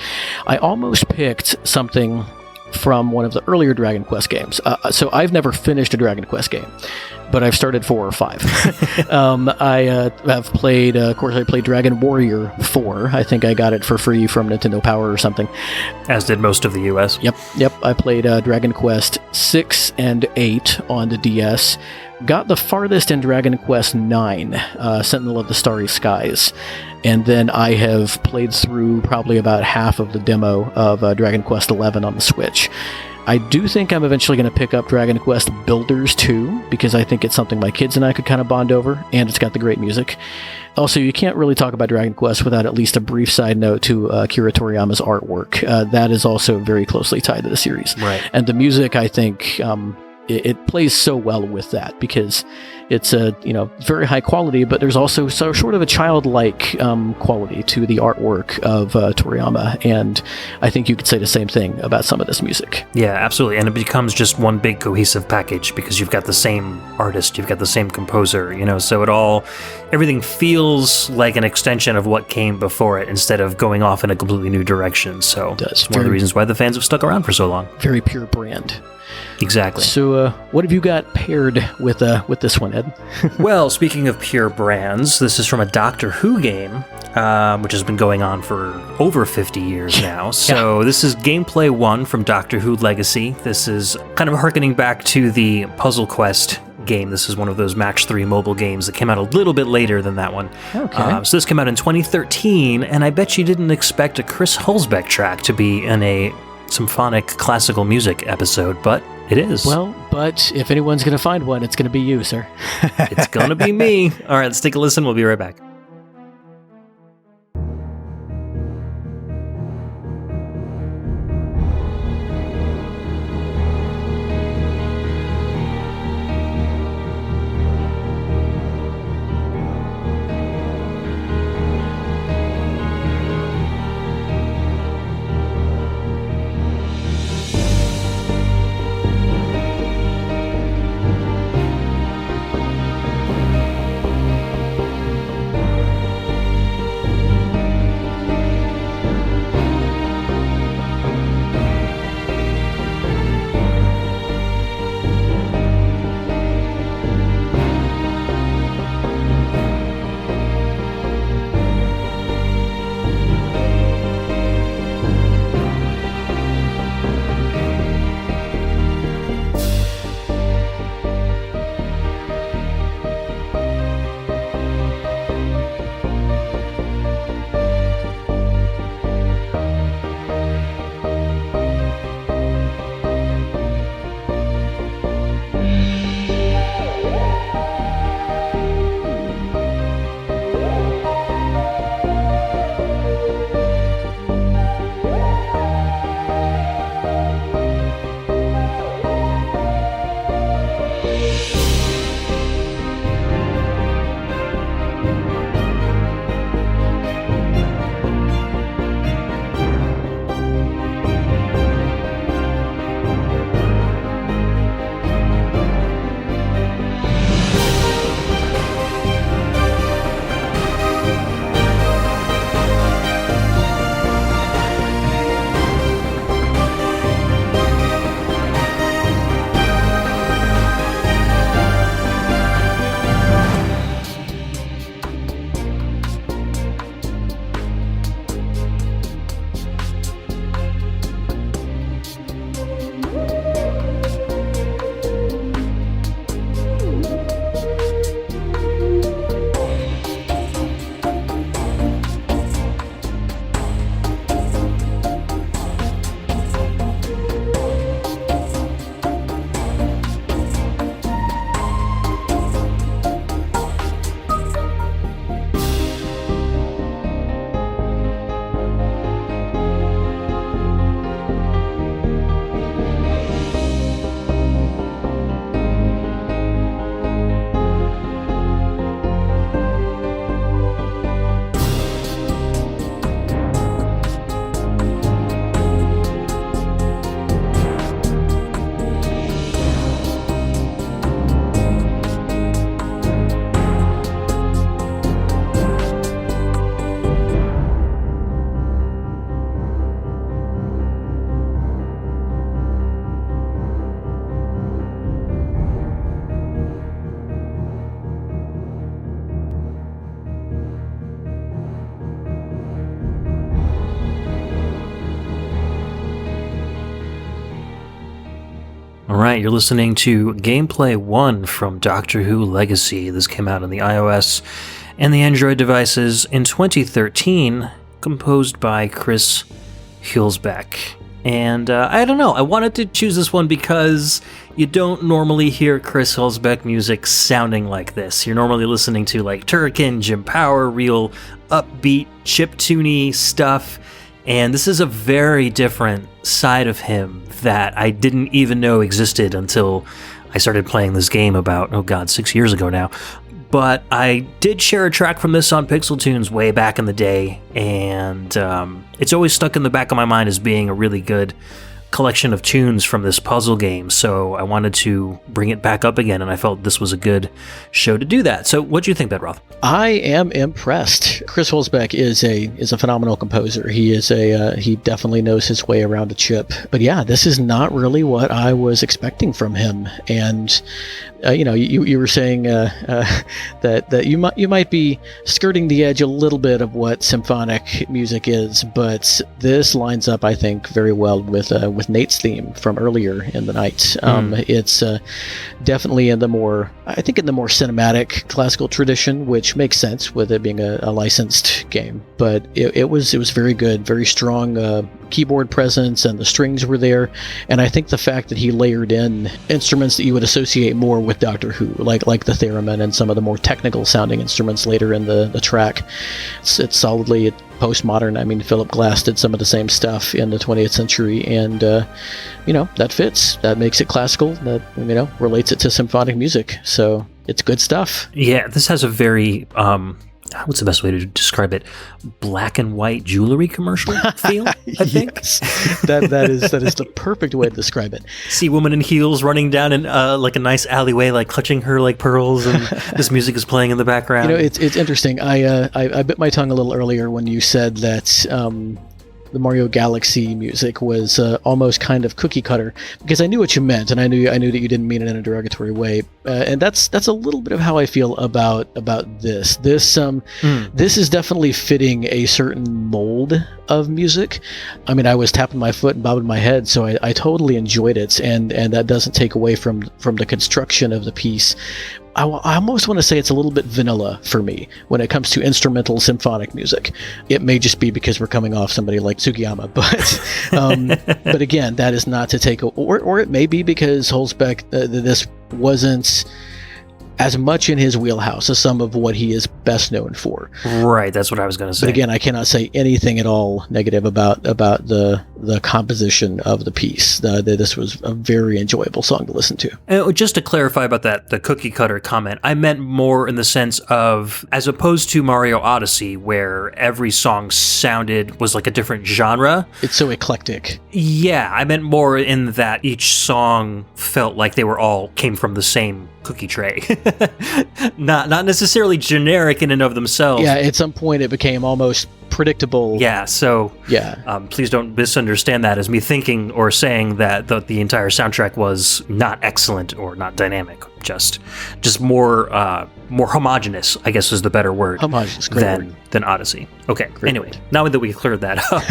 I almost picked something from one of the earlier Dragon Quest games. So I've never finished a Dragon Quest game, but I've started 4 or 5. I have played, of course, I played Dragon Warrior 4. I think I got it for free from Nintendo Power or something. As did most of the US. Yep. I played Dragon Quest 6 and 8 on the DS. Got the farthest in Dragon Quest 9, Sentinel of the Starry Skies. And then I have played through probably about half of the demo of Dragon Quest 11 on the Switch. I do think I'm eventually going to pick up Dragon Quest Builders 2, because I think it's something my kids and I could kind of bond over, and it's got the great music. Also, you can't really talk about Dragon Quest without at least a brief side note to Akira Toriyama's artwork. That is also very closely tied to the series. Right. And the music, I think, it plays so well with that, because it's a very high quality, but there's also sort of a childlike quality to the artwork of Toriyama, and I think you could say the same thing about some of this music. Yeah, absolutely, and it becomes just one big cohesive package because you've got the same artist, you've got the same composer, so everything feels like an extension of what came before it instead of going off in a completely new direction. So it's one of the reasons why the fans have stuck around for so long. Very pure brand. Exactly. So, what have you got paired with this one, Ed? Well, speaking of pure brands, this is from a Doctor Who game, which has been going on for over 50 years now. So This is Gameplay 1 from Doctor Who Legacy. This is kind of harkening back to the Puzzle Quest game. This is one of those Match 3 mobile games that came out a little bit later than that one. Okay. So this came out in 2013, and I bet you didn't expect a Chris Hulsbeck track to be in a symphonic classical music episode, but it is. Well, but if anyone's going to find one, it's going to be you, sir. It's going to be me. All right, let's take a listen. We'll be right back. right, you're listening to Gameplay 1 from Doctor Who Legacy. This came out on the iOS and the Android devices in 2013, composed by Chris Hulsbeck. And I don't know, I wanted to choose this one because you don't normally hear Chris Hulsbeck music sounding like this. You're normally listening to like Turrican, Jim Power, real upbeat, chiptune stuff. And this is a very different side of him that I didn't even know existed until I started playing this game about, 6 years ago now. But I did share a track from this on Pixel Tunes way back in the day, and it's always stuck in the back of my mind as being a really good collection of tunes from this puzzle game, so I wanted to bring it back up again, and I felt this was a good show to do that. So what do you think, Bedroth? I am impressed. Chris Hulsbeck is a phenomenal composer. He definitely knows his way around a chip. But yeah, this is not really what I was expecting from him. And you were saying that you might be skirting the edge a little bit of what symphonic music is, but this lines up, I think, very well with Nate's theme from earlier in the night. It's definitely in the more cinematic classical tradition, which makes sense with it being a licensed game. But it was very good, very strong keyboard presence, and the strings were there. And I think the fact that he layered in instruments that you would associate more with Doctor Who, like the theremin and some of the more technical sounding instruments later in the track, it's solidly postmodern. I mean, Philip Glass did some of the same stuff in the 20th century, and that fits. That makes it classical. That relates it to symphonic music. So it's good stuff. Yeah, this has a very what's the best way to describe it? Black and white jewelry commercial feel, I think. Yes. that is the perfect way to describe it. See woman in heels running down in like a nice alleyway, like clutching her like pearls, and this music is playing in the background. It's interesting. I bit my tongue a little earlier when you said that the Mario Galaxy music was almost kind of cookie cutter, because I knew what you meant, and I knew that you didn't mean it in a derogatory way, and that's a little bit of how I feel about this. This is definitely fitting a certain mold of music. I mean, I was tapping my foot and bobbing my head, so I totally enjoyed it, and that doesn't take away from the construction of the piece. I almost want to say it's a little bit vanilla for me when it comes to instrumental symphonic music. It may just be because we're coming off somebody like Sugiyama, but again, that is not to take or it may be because Hulsbeck, this wasn't as much in his wheelhouse as some of what he is best known for. Right, that's what I was going to say. But again, I cannot say anything at all negative about the composition of the piece. This was a very enjoyable song to listen to. And just to clarify about that, the cookie cutter comment, I meant more in the sense of, as opposed to Mario Odyssey, where every song was like a different genre. It's so eclectic. Yeah, I meant more in that each song felt like they came from the same cookie tray. not necessarily generic in and of themselves. Yeah, at some point it became almost predictable. Yeah, so please don't misunderstand that as me thinking or saying that the entire soundtrack was not excellent or not dynamic. Just more homogenous, I guess is the better word. Homogenous, great word. Than Odyssey. Okay, great anyway, word. now that we cleared that up.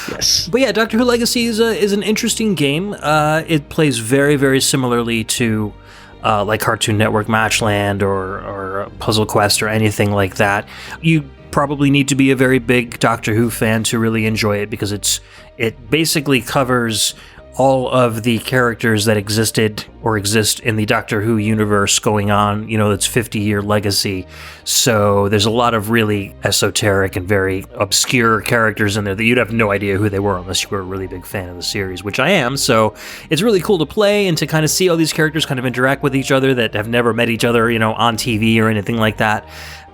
Yes. But yeah, Doctor Who Legacy is an interesting game. It plays very, very similarly to like Cartoon Network Matchland or Puzzle Quest or anything like that. You probably need to be a very big Doctor Who fan to really enjoy it, because it basically covers all of the characters that existed or exist in the Doctor Who universe going on, its 50-year legacy. So there's a lot of really esoteric and very obscure characters in there that you'd have no idea who they were unless you were a really big fan of the series, which I am. So it's really cool to play and to kind of see all these characters kind of interact with each other that have never met each other, on TV or anything like that.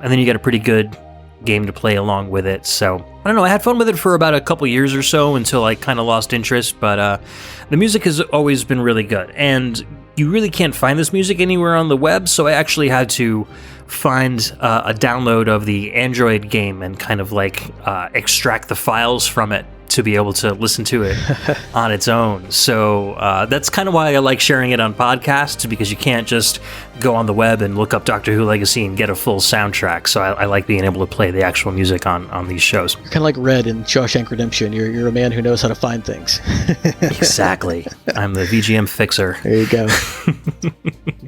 And then you get a pretty good game to play along with it. So I don't know, I had fun with it for about a couple years or so until I kind of lost interest, but the music has always been really good, and you really can't find this music anywhere on the web, so I actually had to find a download of the Android game and kind of like extract the files from it to be able to listen to it on its own. So that's kind of why I like sharing it on podcasts, because you can't just go on the web and look up Doctor Who Legacy and get a full soundtrack. So I like being able to play the actual music on these shows. You're kind of like Red in Shawshank Redemption. You're a man who knows how to find things. Exactly. I'm the VGM fixer. There you go.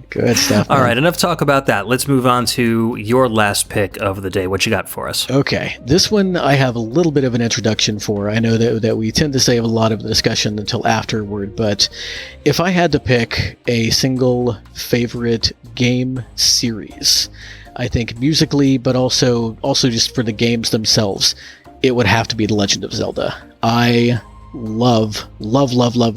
Good stuff. All right, enough talk about that. Let's move on to your last pick of the day. What you got for us? Okay, this one I have a little bit of an introduction for. I know that we tend to save a lot of the discussion until afterward, but if I had to pick a single favorite game series, I think musically, but also just for the games themselves, it would have to be The Legend of Zelda. I love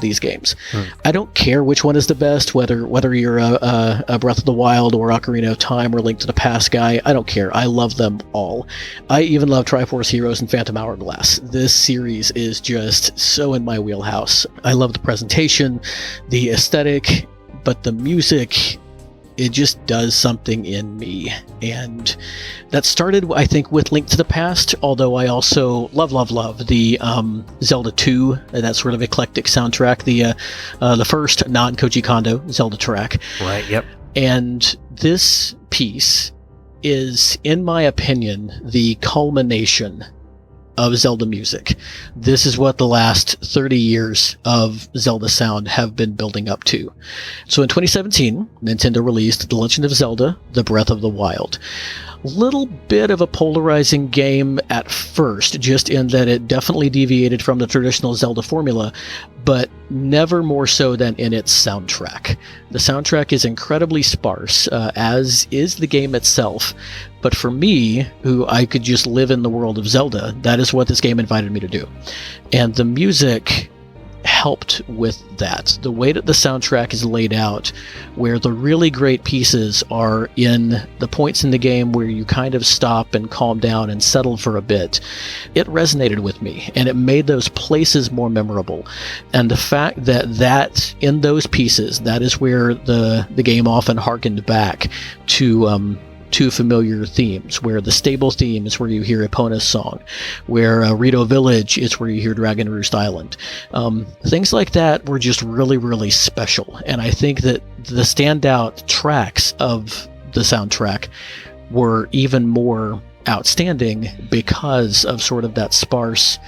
these games. I don't care which one is the best, whether you're a Breath of the Wild or Ocarina of Time or Link to the Past guy. I don't care. I love them all. I even love Triforce Heroes and Phantom Hourglass. This series is just so in my wheelhouse. I love the presentation, the aesthetic, but the music, it just does something in me. And that started, I think, with Link to the Past, although I also love the Zelda 2, that sort of eclectic soundtrack, the first non-Koji Kondo Zelda track. Right, yep. And this piece is, in my opinion, the culmination of Zelda music. This is what the last 30 years of Zelda sound have been building up to. So in 2017, Nintendo released The Legend of Zelda: The Breath of the Wild. Little bit of a polarizing game at first, just in that it definitely deviated from the traditional Zelda formula, but never more so than in its soundtrack. The soundtrack is incredibly sparse, as is the game itself, but for me, who I could just live in the world of Zelda, that is what this game invited me to do. And the music helped with that. The way that the soundtrack is laid out, where the really great pieces are in the points in the game where you kind of stop and calm down and settle for a bit, it resonated with me, and it made those places more memorable. And the fact that in those pieces, that is where the game often harkened back to familiar themes, where the stable theme is where you hear Epona's song, where Rito Village is where you hear Dragon Roost Island. Things like that were just really, really special. And I think that the standout tracks of the soundtrack were even more outstanding because of sort of that sparse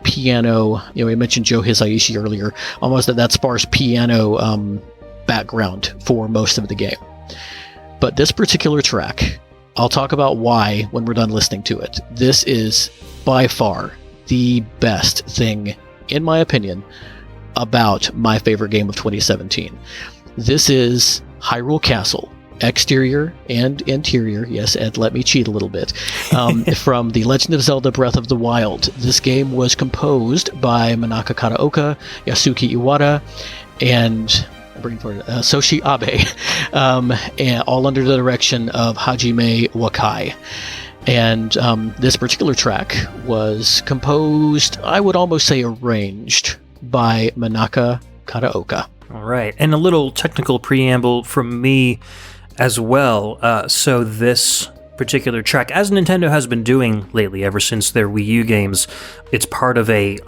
piano. We mentioned Joe Hisaishi earlier, almost that sparse piano background for most of the game. But this particular track, I'll talk about why when we're done listening to it. This is by far the best thing, in my opinion, about my favorite game of 2017. This is Hyrule Castle, exterior and interior. Yes, Ed, let me cheat a little bit. From The Legend of Zelda: Breath of the Wild. This game was composed by Manaka Kataoka, Yasuki Iwata, and Soshi Abe, and all under the direction of Hajime Wakai. And this particular track was composed, I would almost say arranged, by Manaka Kataoka. All right, and a little technical preamble from me as well. So this particular track, as Nintendo has been doing lately ever since their Wii U games, it's part of a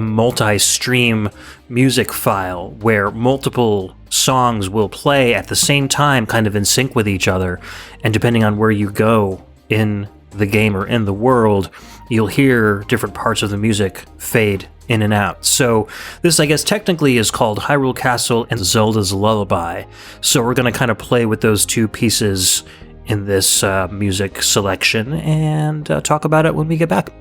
multi-stream music file where multiple songs will play at the same time, kind of in sync with each other, and depending on where you go in the game or in the world, you'll hear different parts of the music fade in and out. So this, I guess, technically is called Hyrule Castle and Zelda's Lullaby. So we're going to kind of play with those two pieces in this music selection and talk about it when we get back.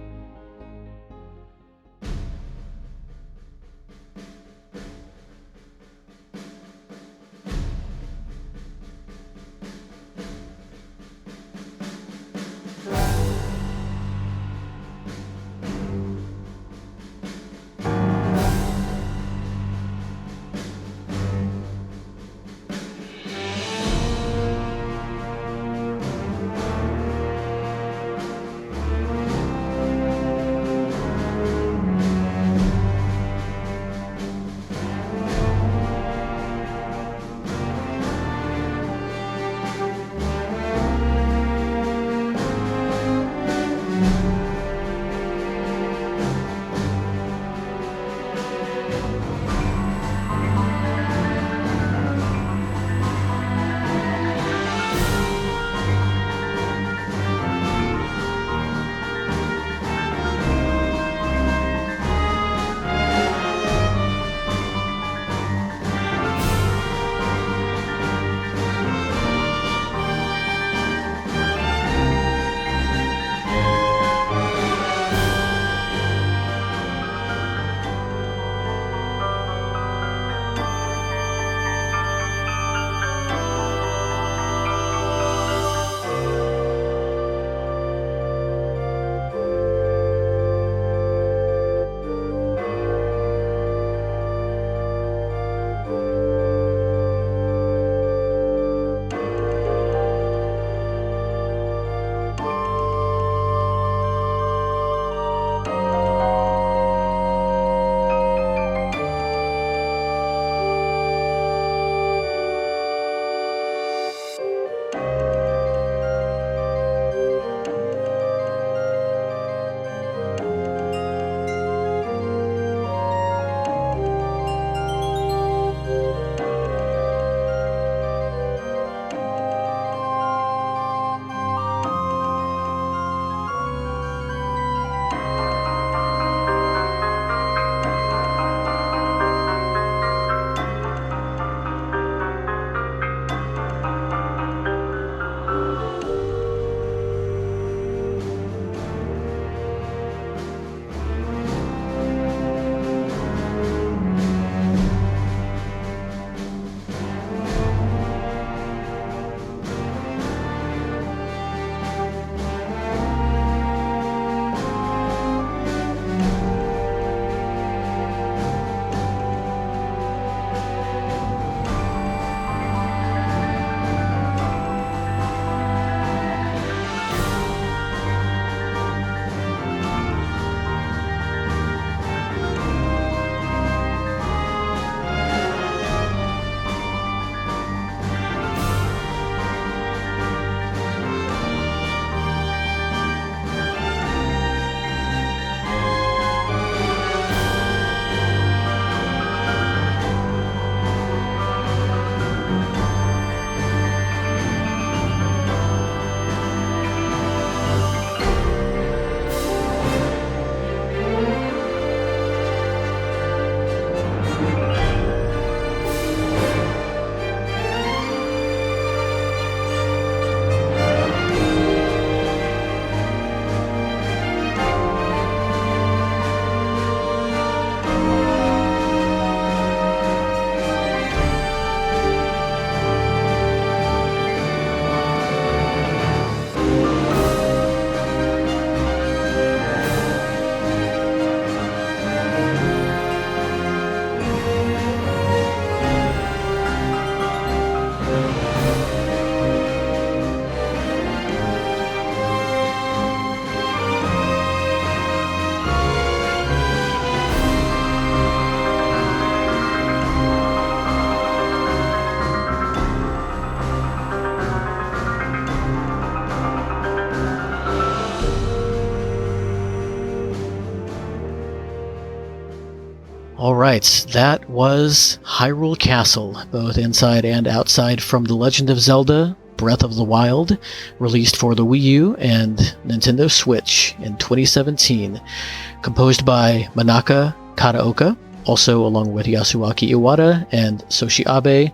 All right, that was Hyrule Castle, both inside and outside from The Legend of Zelda Breath of the Wild, released for the Wii U and Nintendo Switch in 2017. Composed by Manaka Kataoka, also along with Yasuaki Iwata and Soshi Abe,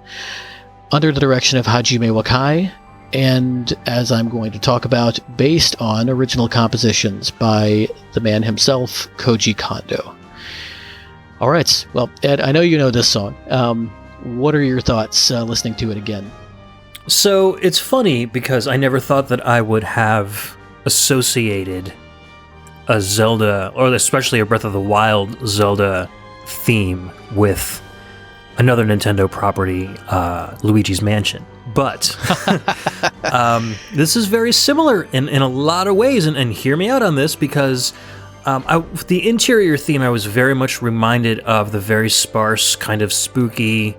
under the direction of Hajime Wakai, and as I'm going to talk about, based on original compositions by the man himself, Koji Kondo. All right, well, Ed, I know you know this song. What are your thoughts listening to it again? So it's funny because I never thought that I would have associated a Zelda, or especially a Breath of the Wild Zelda theme with another Nintendo property, Luigi's Mansion. But this is very similar in a lot of ways, and hear me out on this, because the interior theme, I was very much reminded of the very sparse, kind of spooky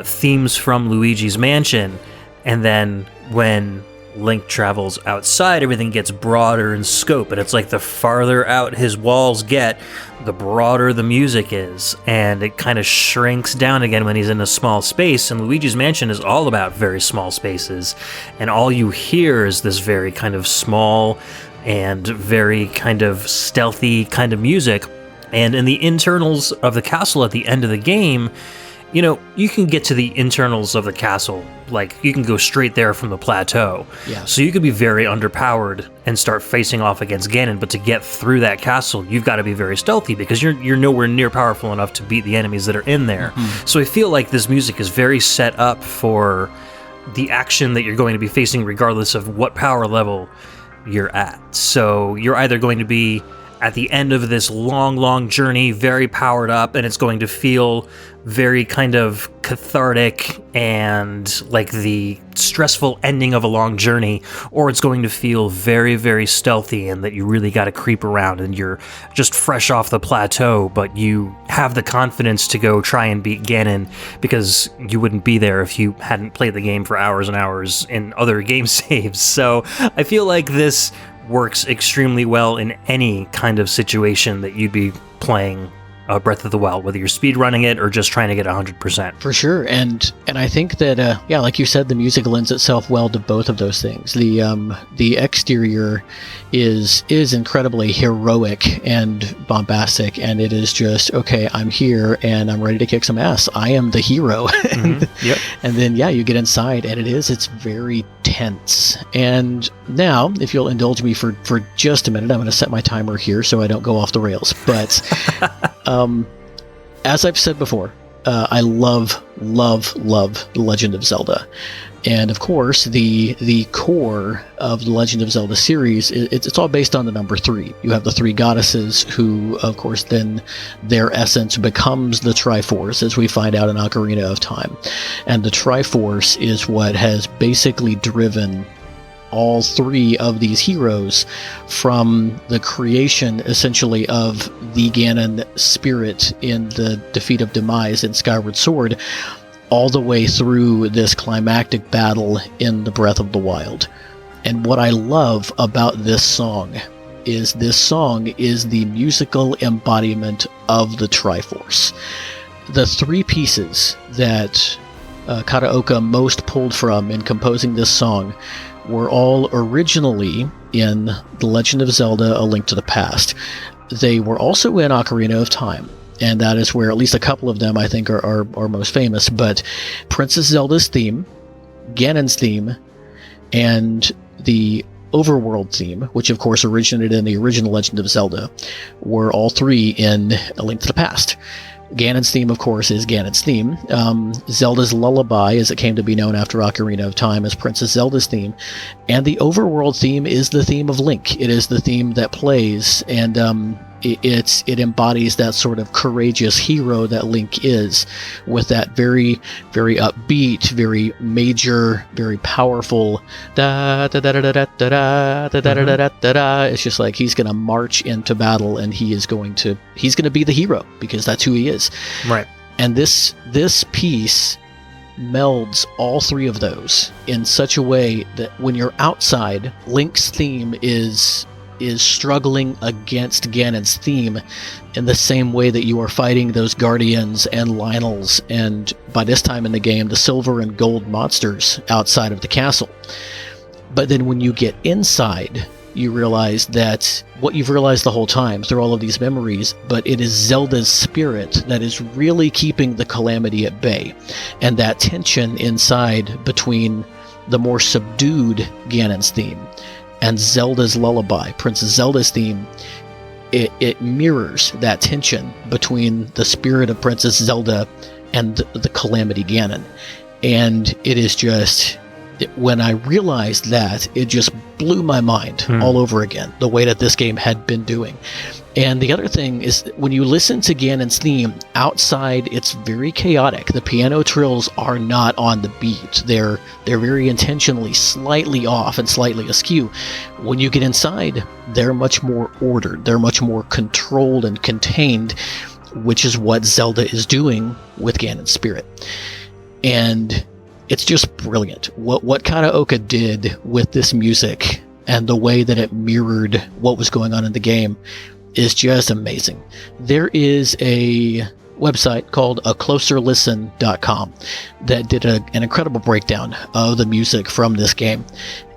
themes from Luigi's Mansion, and then when Link travels outside, everything gets broader in scope, and it's like the farther out his walls get, the broader the music is, and it kind of shrinks down again when he's in a small space, and Luigi's Mansion is all about very small spaces, and all you hear is this very kind of small and very kind of stealthy kind of music. And in the internals of the castle at the end of the game, you know, you can get to the internals of the castle, like, you can go straight there from the plateau. Yeah. So you could be very underpowered and start facing off against Ganon, but to get through that castle, you've got to be very stealthy, because you're nowhere near powerful enough to beat the enemies that are in there. Mm-hmm. So I feel like this music is very set up for the action that you're going to be facing, regardless of what power level you're at. So you're either going to be at the end of this long journey, very powered up, and it's going to feel very kind of cathartic and like the stressful ending of a long journey, or it's going to feel very, very stealthy and that you really got to creep around and you're just fresh off the plateau, but you have the confidence to go try and beat Ganon, because you wouldn't be there if you hadn't played the game for hours and hours in other game saves. So I feel like this works extremely well in any kind of situation that you'd be playing Breath of the Wild, whether you're speedrunning it or just trying to get 100%. For sure, and I think that yeah, like you said, the music lends itself well to both of those things. The exterior is incredibly heroic and bombastic, and it is just, okay, I'm here and I'm ready to kick some ass. I am the hero. Mm-hmm. Yep. And then yeah, you get inside, and it's very tense. And now, if you'll indulge me for just a minute, I'm going to set my timer here so I don't go off the rails. But as I've said before, I love The Legend of Zelda. And of course, the core of the Legend of Zelda series, it's all based on the number 3. You have the 3 goddesses who, of course, then their essence becomes the Triforce, as we find out in Ocarina of Time. And the Triforce is what has basically driven all 3 of these heroes from the creation, essentially, of the Ganon spirit in the defeat of Demise in Skyward Sword, all the way through this climactic battle in the Breath of the Wild. And what I love about this song is the musical embodiment of the Triforce. The 3 pieces that Kataoka most pulled from in composing this song were all originally in The Legend of Zelda: A Link to the Past. They were also in Ocarina of Time, and that is where at least a couple of them, I think, are most famous. But Princess Zelda's theme, Ganon's theme, and the overworld theme, which of course originated in the original Legend of Zelda, were all 3 in A Link to the Past. Ganon's theme, of course, is Ganon's theme. Zelda's Lullaby, as it came to be known after Ocarina of Time, is Princess Zelda's theme. And the overworld theme is the theme of Link. It is the theme that plays, and it embodies that sort of courageous hero that Link is, with that very, very upbeat, very major, very powerful da da da da da da da da da da da da. It's just like he's gonna march into battle, and he's gonna be the hero, because that's who he is. Right. And this piece melds all 3 of those in such a way that when you're outside, Link's theme is is struggling against Ganon's theme in the same way that you are fighting those Guardians and Lynels and, by this time in the game, the silver and gold monsters outside of the castle. But then when you get inside, you realize that what you've realized the whole time through all of these memories, but it is Zelda's spirit that is really keeping the calamity at bay. And that tension inside between the more subdued Ganon's theme and Zelda's lullaby, Princess Zelda's theme, it mirrors that tension between the spirit of Princess Zelda and the calamity Ganon. And it is just, when I realized that, it just blew my mind all over again, the way that this game had been doing. And the other thing is, when you listen to Ganon's theme, outside it's very chaotic. The piano trills are not on the beat. They're very intentionally slightly off and slightly askew. When you get inside, they're much more ordered. They're much more controlled and contained, which is what Zelda is doing with Ganon's spirit. And it's just brilliant. What Kataoka did with this music and the way that it mirrored what was going on in the game is just amazing. There is a website called acloserlisten.com that did an incredible breakdown of the music from this game.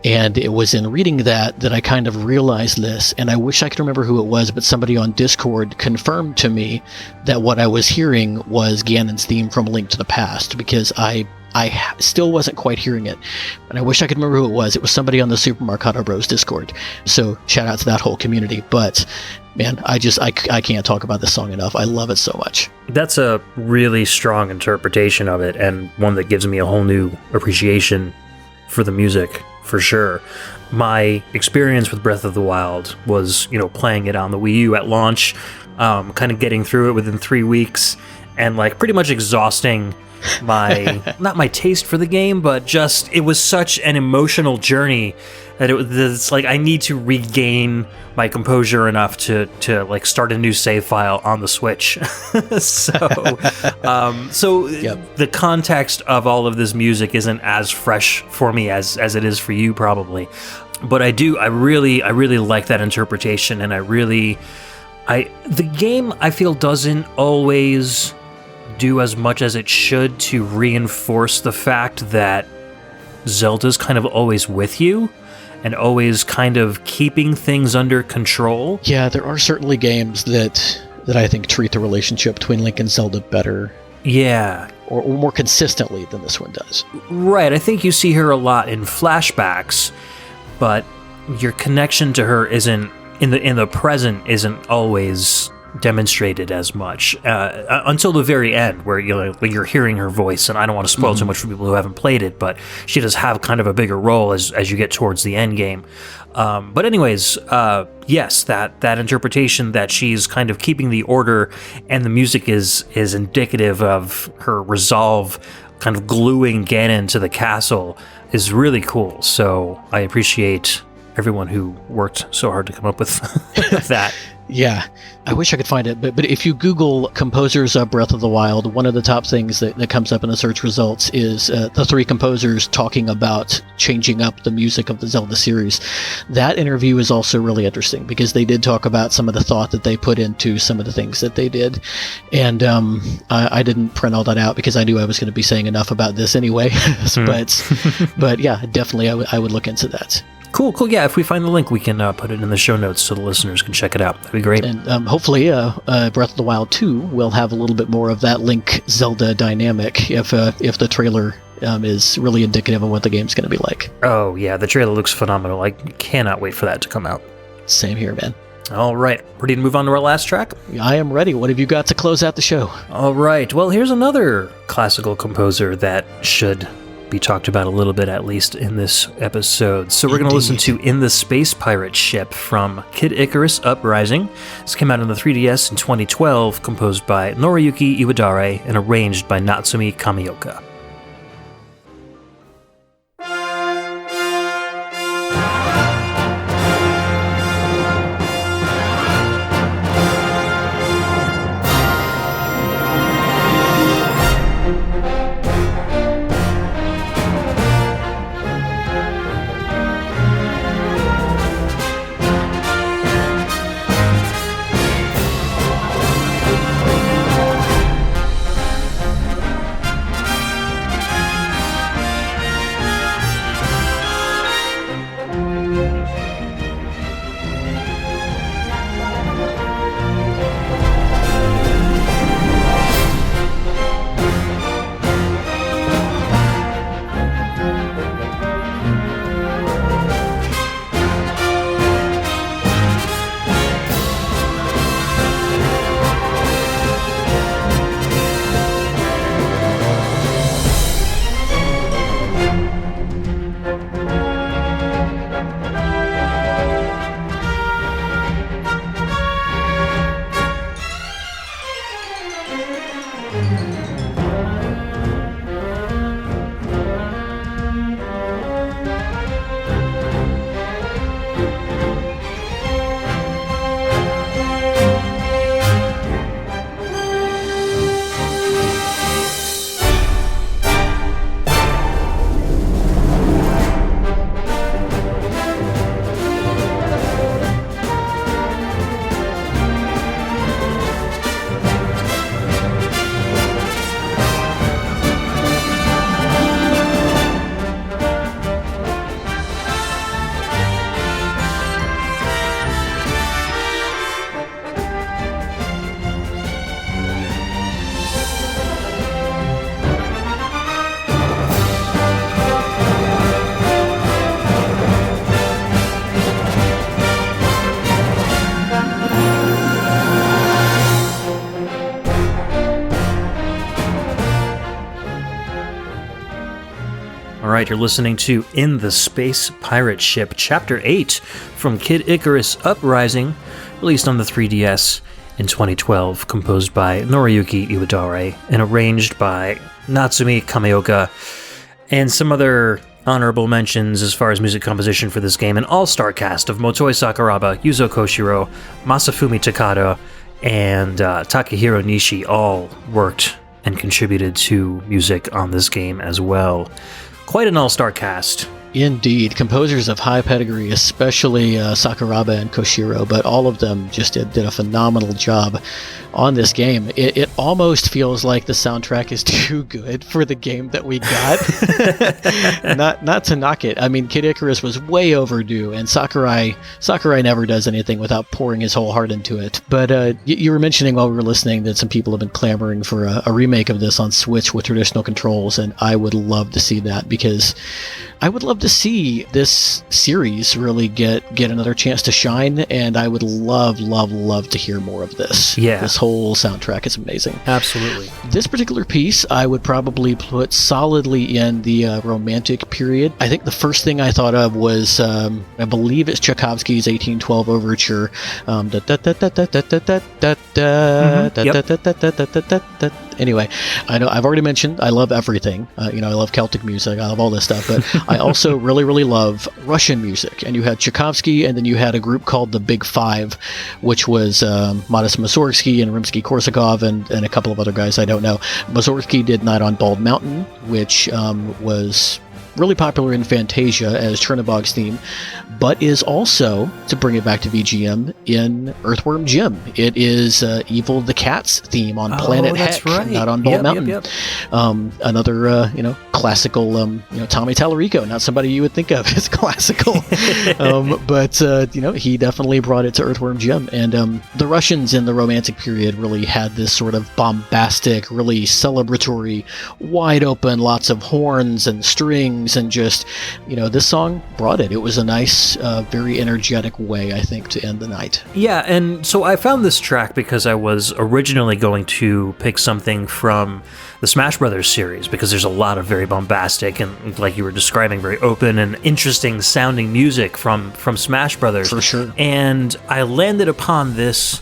And it was in reading that I kind of realized this, and I wish I could remember who it was, but somebody on Discord confirmed to me that what I was hearing was Ganon's theme from A Link to the Past, because I still wasn't quite hearing it, and I wish I could remember who it was. It was somebody on the Super Marcato Bros Discord. So shout out to that whole community. But man, I can't talk about this song enough. I love it so much. That's a really strong interpretation of it, and one that gives me a whole new appreciation for the music, for sure. My experience with Breath of the Wild was, playing it on the Wii U at launch, kind of getting through it within 3 weeks, and like pretty much exhausting not my taste for the game, but just it was such an emotional journey that it's like I need to regain my composure enough to like start a new save file on the Switch. So Yep. The context of all of this music isn't as fresh for me as it is for you probably, but I really like that interpretation, and the game I feel doesn't always do as much as it should to reinforce the fact that Zelda's kind of always with you and always kind of keeping things under control. Yeah, there are certainly games that I think treat the relationship between Link and Zelda better. Yeah. Or more consistently than this one does. Right, I think you see her a lot in flashbacks, but your connection to her isn't in the present isn't always demonstrated as much until the very end, where you're hearing her voice. And I don't want to spoil too much for people who haven't played it, but she does have kind of a bigger role as you get towards the end game. But anyways, yes, that interpretation that she's kind of keeping the order, and the music is indicative of her resolve, kind of gluing Ganon to the castle, is really cool. So I appreciate everyone who worked so hard to come up with that. Yeah, I wish I could find it, but if you Google composers of Breath of the Wild, one of the top things that comes up in the search results is the three composers talking about changing up the music of the Zelda series. That interview is also really interesting, because they did talk about some of the thought that they put into some of the things that they did, and I didn't print all that out because I knew I was going to be saying enough about this anyway, but yeah, definitely I would look into that. Cool. Yeah, if we find the link, we can put it in the show notes so the listeners can check it out. That'd be great. And hopefully Breath of the Wild 2 will have a little bit more of that Link-Zelda dynamic if the trailer is really indicative of what the game's going to be like. Oh, yeah, the trailer looks phenomenal. I cannot wait for that to come out. Same here, man. All right, ready to move on to our last track? I am ready. What have you got to close out the show? All right, well, here's another classical composer that should be talked about a little bit, at least in this episode. So we're going to listen to In the Space Pirate Ship from Kid Icarus Uprising. This came out on the 3DS in 2012, composed by Noriyuki Iwadare and arranged by Natsumi Kamioka. right, you're listening to In the Space Pirate Ship, Chapter 8 from Kid Icarus Uprising, released on the 3DS in 2012, composed by Noriyuki Iwadare and arranged by Natsumi Kameoka, and some other honorable mentions as far as music composition for this game. An all-star cast of Motoi Sakuraba, Yuzo Koshiro, Masafumi Takada, and Takahiro Nishi all worked and contributed to music on this game as well. Quite an all-star cast. Indeed. Composers of high pedigree, especially Sakuraba and Koshiro, but all of them just did a phenomenal job on this game. It almost feels like the soundtrack is too good for the game that we got. Not to knock it. I mean, Kid Icarus was way overdue, and Sakurai never does anything without pouring his whole heart into it. But you were mentioning while we were listening that some people have been clamoring for a remake of this on Switch with traditional controls, and I would love to see that, because I would love to see this series really get another chance to shine, and I would love to hear more of this. Yeah. This whole soundtrack is amazing. Absolutely. This particular piece I would probably put solidly in the romantic period. I think the first thing I thought of was, I believe it's Tchaikovsky's 1812 Overture. Anyway, I know I've already mentioned I love everything. I love Celtic music. I love all this stuff. But I also really love Russian music. And you had Tchaikovsky, and then you had a group called the Big Five, which was Modest Mussorgsky and Rimsky-Korsakov and a couple of other guys I don't know. Mussorgsky did Night on Bald Mountain, which was really popular in Fantasia as Chernobog's theme, but is also, to bring it back to VGM, in Earthworm Jim. It is Evil the Cat's theme on Planet Heck, right. Not on Bald Mountain. Yep. Another, classical, Tommy Tallarico, not somebody you would think of as classical. But he definitely brought it to Earthworm Jim. And the Russians in the Romantic period really had this sort of bombastic, really celebratory, wide open, lots of horns and strings, and just, this song brought it. It was a nice, very energetic way, I think, to end the night. Yeah, and so I found this track because I was originally going to pick something from the Smash Brothers series, because there's a lot of very bombastic and, like you were describing, very open and interesting sounding music from Smash Brothers. For sure. And I landed upon this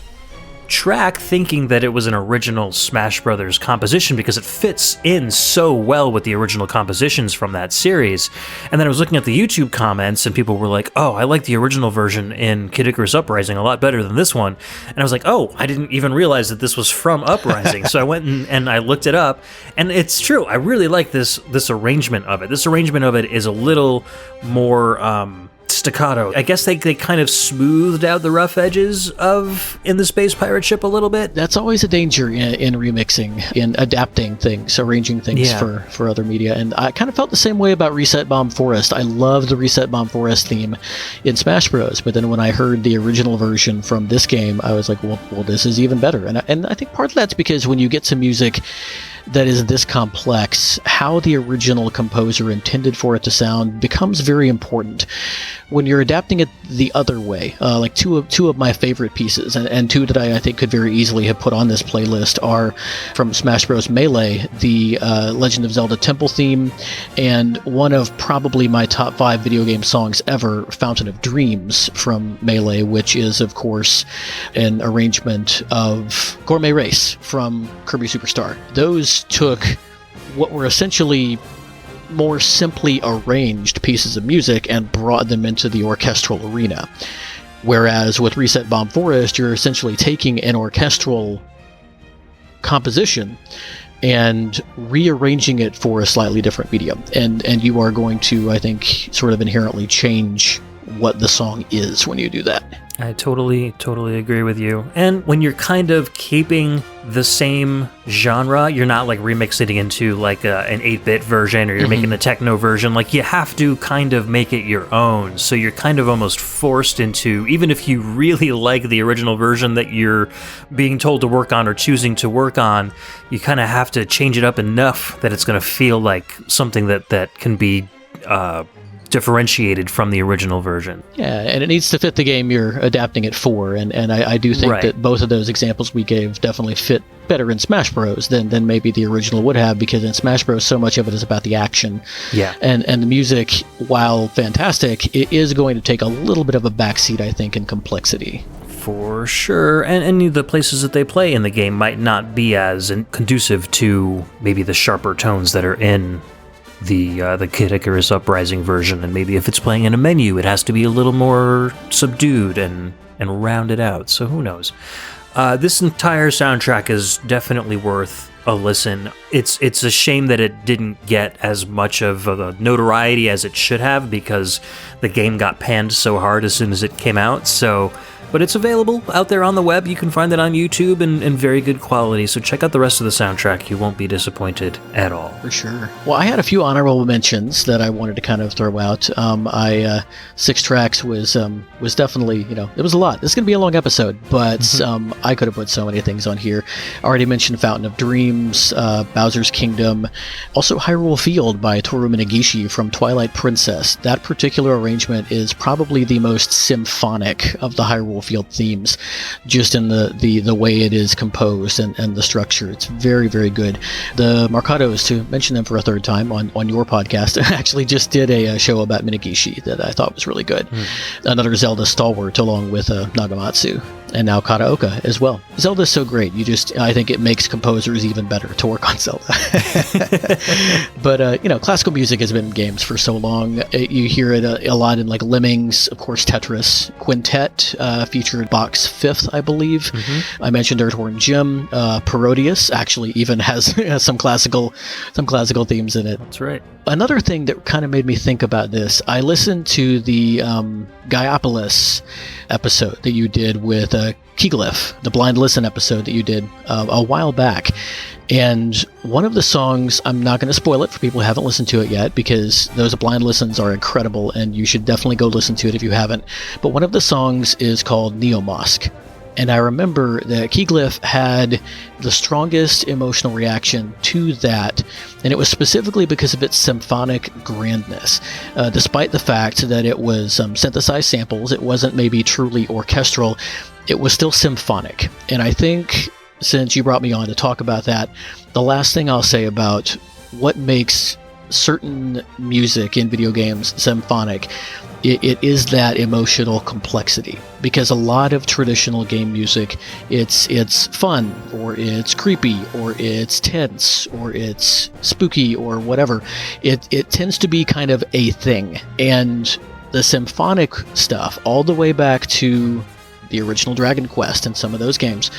track thinking that it was an original Smash Brothers composition, because it fits in so well with the original compositions from that series. And then I was looking at the YouTube comments, and people were like, oh, I like the original version in Kid Icarus Uprising a lot better than this one. And I was like, oh, I didn't even realize that this was from Uprising. So I went and I looked it up, and it's true. I really like this arrangement of it. This arrangement of it is a little more staccato. I guess they kind of smoothed out the rough edges of In the Space Pirate Ship a little bit. That's always a danger in remixing, in adapting things, arranging things for other media. And I kind of felt the same way about Reset Bomb Forest. I love the Reset Bomb Forest theme in Smash Bros. But then when I heard the original version from this game, I was like, well, this is even better. And I think part of that's because when you get to music that is this complex, how the original composer intended for it to sound becomes very important. When you're adapting it the other way, like two of my favorite pieces, and two that I think could very easily have put on this playlist, are from Smash Bros. Melee, the Legend of Zelda Temple theme, and one of probably my top 5 video game songs ever, Fountain of Dreams from Melee, which is, of course, an arrangement of Gourmet Race from Kirby Superstar. Those took what were essentially more simply arranged pieces of music and brought them into the orchestral arena. Whereas with Reset Bomb Forest, you're essentially taking an orchestral composition and rearranging it for a slightly different medium. And you are going to, I think, sort of inherently change what the song is when you do that. I totally agree with you. And when you're kind of keeping the same genre, you're not like remixing into like an 8-bit version, or you're making a techno version. Like, you have to kind of make it your own. So you're kind of almost forced into, even if you really like the original version that you're being told to work on or choosing to work on, you kind of have to change it up enough that it's going to feel like something that can be differentiated from the original version. Yeah, and it needs to fit the game you're adapting it for, and I do think that both of those examples we gave definitely fit better in Smash Bros. Than maybe the original would have, because in Smash Bros. So much of it is about the action. Yeah. And the music, while fantastic, it is going to take a little bit of a backseat, I think, in complexity. For sure, and the places that they play in the game might not be as conducive to maybe the sharper tones that are in the Kid Icarus Uprising version, and maybe if it's playing in a menu, it has to be a little more subdued and rounded out, so who knows. This entire soundtrack is definitely worth a listen. It's a shame that it didn't get as much of a notoriety as it should have, because the game got panned so hard as soon as it came out, but it's available out there on the web. You can find it on YouTube in very good quality, so check out the rest of the soundtrack. You won't be disappointed at all. For sure. Well, I had a few honorable mentions that I wanted to kind of throw out. 6 tracks was definitely, it was a lot. This is going to be a long episode, but I could have put so many things on here. I already mentioned Fountain of Dreams, Bowser's Kingdom, also Hyrule Field by Toru Minagishi from Twilight Princess. That particular arrangement is probably the most symphonic of the Hyrule Field themes, just in the way it is composed and the structure. It's very, very good. The Marcados, to mention them for a third time on your podcast, actually just did a show about Minagishi that I thought was really good. Another Zelda stalwart, along with Nagamatsu, and now Karaoke as well. Zelda's so great. I think it makes composers even better to work on Zelda. But, classical music has been in games for so long. You hear it a lot in like Lemmings, of course, Tetris. Quintet featured Bach's Fifth, I believe. I mentioned Earthworm Jim. Parodius actually even has some classical themes in it. That's right. Another thing that kind of made me think about this, I listened to the Gaiopolis episode that you did with Keyglyph, the Blind Listen episode that you did a while back. And one of the songs, I'm not going to spoil it for people who haven't listened to it yet, because those blind listens are incredible and you should definitely go listen to it if you haven't. But one of the songs is called Neo-Mosque. And I remember that Keyglyph had the strongest emotional reaction to that, and it was specifically because of its symphonic grandness. Despite the fact that it was synthesized samples, it wasn't maybe truly orchestral, it was still symphonic. And I think, since you brought me on to talk about that, the last thing I'll say about what makes certain music in video games symphonic, it is that emotional complexity. Because a lot of traditional game music, it's fun, or it's creepy, or it's tense, or it's spooky, or whatever. It tends to be kind of a thing. And the symphonic stuff, all the way back to the original Dragon Quest and some of those games,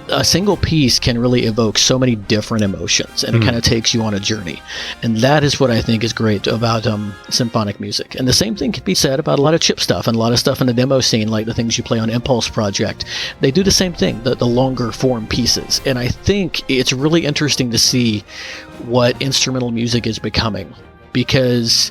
a single piece can really evoke so many different emotions, and it kind of takes you on a journey. And that is what I think is great about symphonic music. And the same thing can be said about a lot of chip stuff and a lot of stuff in the demo scene, like the things you play on Impulse Project. They do the same thing, the longer form pieces. And I think it's really interesting to see what instrumental music is becoming, because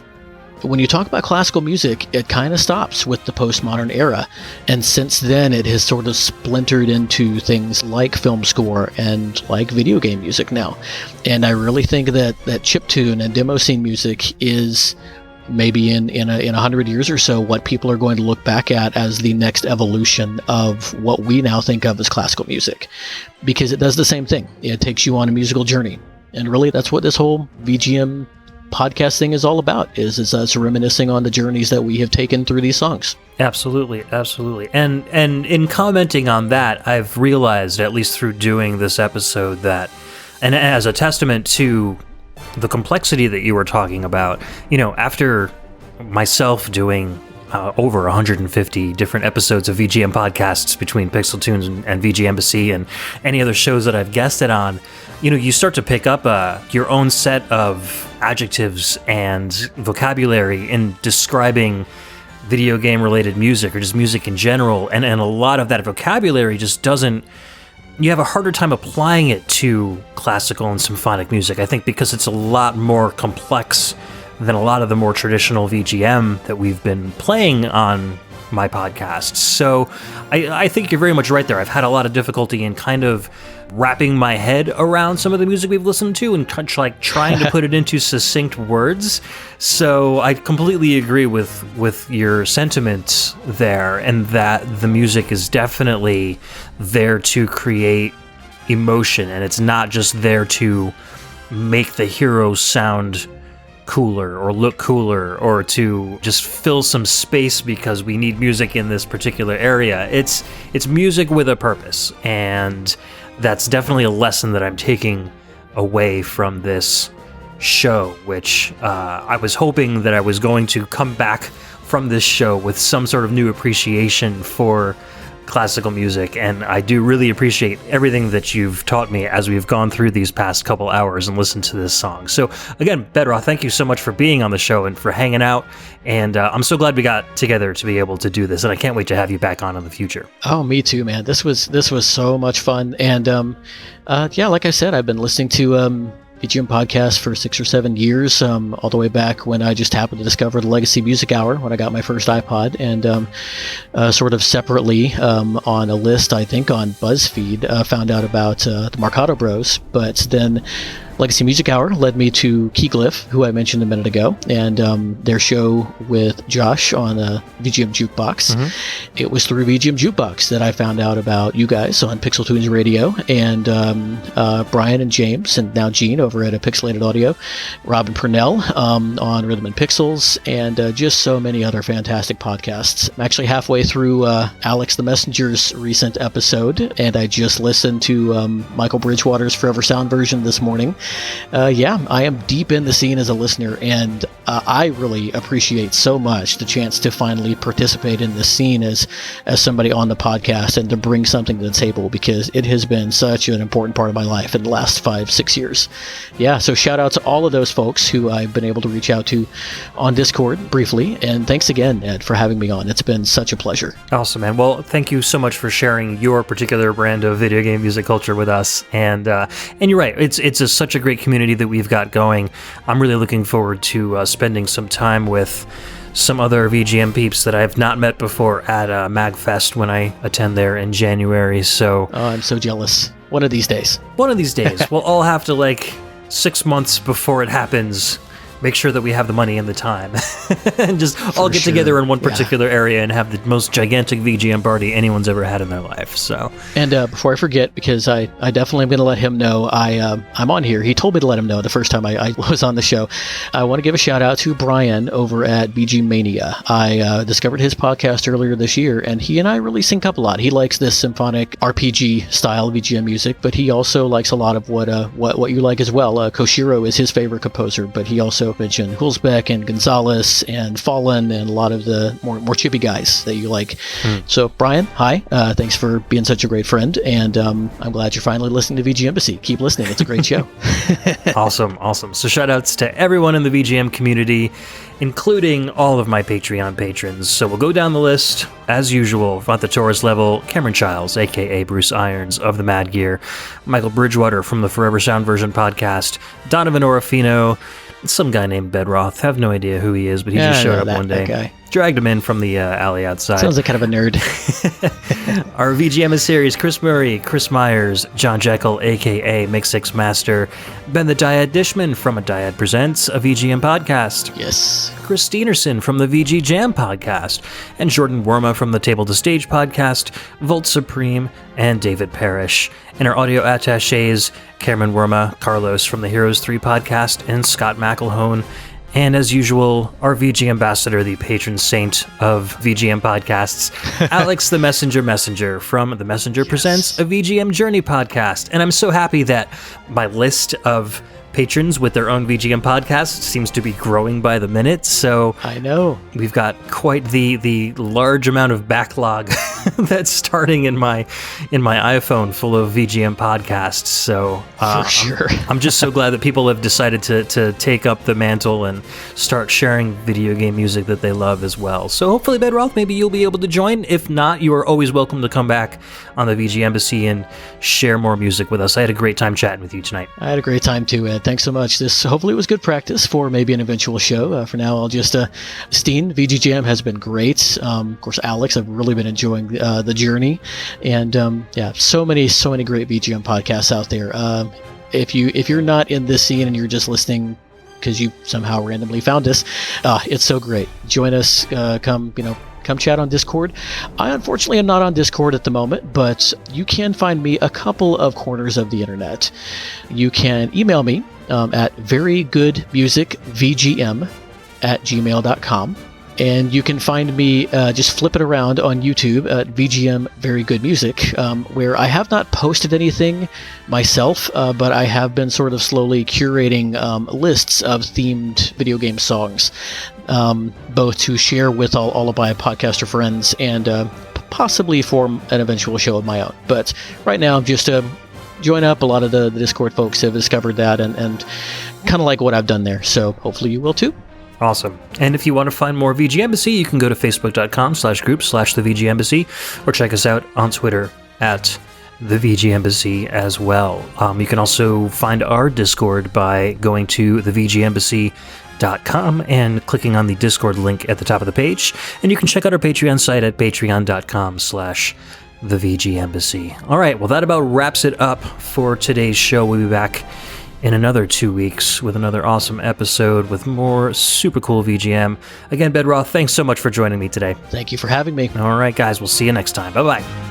when you talk about classical music, it kind of stops with the postmodern era. And since then, it has sort of splintered into things like film score and like video game music now. And I really think that chiptune and demo scene music is maybe in 100 years or so what people are going to look back at as the next evolution of what we now think of as classical music. Because it does the same thing. It takes you on a musical journey. And really, that's what this whole VGM podcast thing is all about, is us reminiscing on the journeys that we have taken through these songs. Absolutely. And in commenting on that, I've realized, at least through doing this episode, that, and as a testament to the complexity that you were talking about, after myself doing over 150 different episodes of VG podcasts between Pixel Tunes and VG Embassy and any other shows that I've guested on, you start to pick up your own set of adjectives and vocabulary in describing video game related music or just music in general, and a lot of that vocabulary just doesn't, you have a harder time applying it to classical and symphonic music, I think, because it's a lot more complex than a lot of the more traditional VGM that we've been playing on my podcasts. So I think you're very much right there. I've had a lot of difficulty in kind of wrapping my head around some of the music we've listened to and trying to put it into succinct words. So I completely agree with your sentiments there, and that the music is definitely there to create emotion, and it's not just there to make the heroes sound cooler or look cooler or to just fill some space because we need music in this particular area. It's music with a purpose, and that's definitely a lesson that I'm taking away from this show, which I was hoping that I was going to come back from this show with some sort of new appreciation for classical music, and I do really appreciate everything that you've taught me as we've gone through these past couple hours and listened to this song. So again, Bedroth, thank you so much for being on the show and for hanging out, and I'm so glad we got together to be able to do this, and I can't wait to have you back on in the future. Oh, me too, man. This was so much fun, and yeah, like I said, I've been listening to VGM podcast for 6 or 7 years, all the way back when I just happened to discover the Legacy Music Hour when I got my first iPod, and sort of separately on a list, I think on BuzzFeed, found out about the Marcato Bros, but then Legacy Music Hour led me to Keyglyph, who I mentioned a minute ago, and their show with Josh on VGM Jukebox. Mm-hmm. It was through VGM Jukebox that I found out about you guys on Pixel Tunes Radio, and Brian and James, and now Gene over at Pixelated Audio, Robin Purnell on Rhythm and Pixels, and just so many other fantastic podcasts. I'm actually halfway through Alex the Messenger's recent episode, and I just listened to Michael Bridgewater's Forever Sound version this morning. Yeah, I am deep in the scene as a listener, and I really appreciate so much the chance to finally participate in this scene as somebody on the podcast and to bring something to the table, because it has been such an important part of my life in the last 5-6 years. Yeah, so shout out to all of those folks who I've been able to reach out to on Discord briefly, and thanks again, Ed, for having me on. It's been such a pleasure. Awesome, man. Well, thank you so much for sharing your particular brand of video game music culture with us, and you're right, it's such a great community that we've got going. I'm really looking forward to spending some time with some other VGM peeps that I've not met before at MagFest when I attend there in January. So I'm so jealous. One of these days. We'll all have to, 6 months before it happens, make sure that we have the money and the time and just all get together in one particular area and have the most gigantic VGM party anyone's ever had in their life. So, and before I forget, because I definitely am going to let him know I'm on here. He told me to let him know the first time I was on the show. I want to give a shout out to Brian over at BG Mania. I discovered his podcast earlier this year, and he and I really sync up a lot. He likes this symphonic RPG style VGM music, but he also likes a lot of what you like as well. Koshiro is his favorite composer, but he also mentioned Hulsbeck and Gonzalez and Fallen and a lot of the more chippy guys that you like. So Brian, hi, thanks for being such a great friend, and I'm glad you're finally listening to VG Embassy. Keep listening, it's a great show. Awesome. So shout outs to everyone in the VGM community, including all of my Patreon patrons. So we'll go down the list as usual. At the Taurus level, Cameron Childs, aka Bruce Irons of the Mad Gear, Michael Bridgewater from the Forever Sound Version podcast, Donovan Orofino, some guy named Bedroth. Have no idea who he is, but he just showed up one day. Guy. Dragged him in from the alley outside. Sounds like kind of a nerd. Our VGM series: Chris Murray, Chris Myers, John Jekyll, aka Mix6 Master, Ben the Dyad Dishman from A Dyad Presents, a VGM podcast. Yes. Chris Steenerson from the VG Jam podcast, and Jordan Worma from the Table to Stage podcast, Volt Supreme, and David Parrish. And our audio attaches: Cameron Worma, Carlos from the Heroes 3 podcast, and Scott McElhone. And as usual, our VG ambassador, the patron saint of VGM podcasts, Alex the Messenger from The Messenger Presents, a VGM Journey podcast. And I'm so happy that my list of patrons with their own VGM podcast seems to be growing by the minute. So I know we've got quite the large amount of backlog that's starting in my iPhone full of VGM podcasts. So For sure. I'm just so glad that people have decided to take up the mantle and start sharing video game music that they love as well. So hopefully, Bedroth, maybe you'll be able to join. If not, you are always welcome to come back on the VG Embassy and share more music with us. I had a great time chatting with you tonight. I had a great time too, Ed. Thanks so much. This hopefully was good practice for maybe an eventual show. For now, I'll just Steen, VG Jam has been great. Of course, Alex, I've really been enjoying the journey, and so many great VGM podcasts out there. If you're not in this scene and you're just listening because you somehow randomly found us, it's so great. Join us. Come chat on Discord. I unfortunately am not on Discord at the moment, but you can find me a couple of corners of the internet. You can email me at verygoodmusicvgm@gmail.com. And you can find me just flipping around on YouTube at VGM Very Good Music, where I have not posted anything myself, but I have been sort of slowly curating lists of themed video game songs, both to share with all of my podcaster friends and possibly form an eventual show of my own. But right now, I'm just join up. A lot of the Discord folks have discovered that and kind of like what I've done there. So hopefully you will too. Awesome. And if you want to find more VG Embassy, you can go to facebook.com/group/the VG Embassy or check us out on Twitter at the VG Embassy as well. You can also find our Discord by going to thevgembassy.com and clicking on the Discord link at the top of the page. And you can check out our Patreon site at patreon.com/the VG Embassy. All right, well, that about wraps it up for today's show. We'll be back in another 2 weeks with another awesome episode with more super cool VGM. Again, Bedroth, thanks so much for joining me today. Thank you for having me. All right, guys, we'll see you next time. Bye-bye.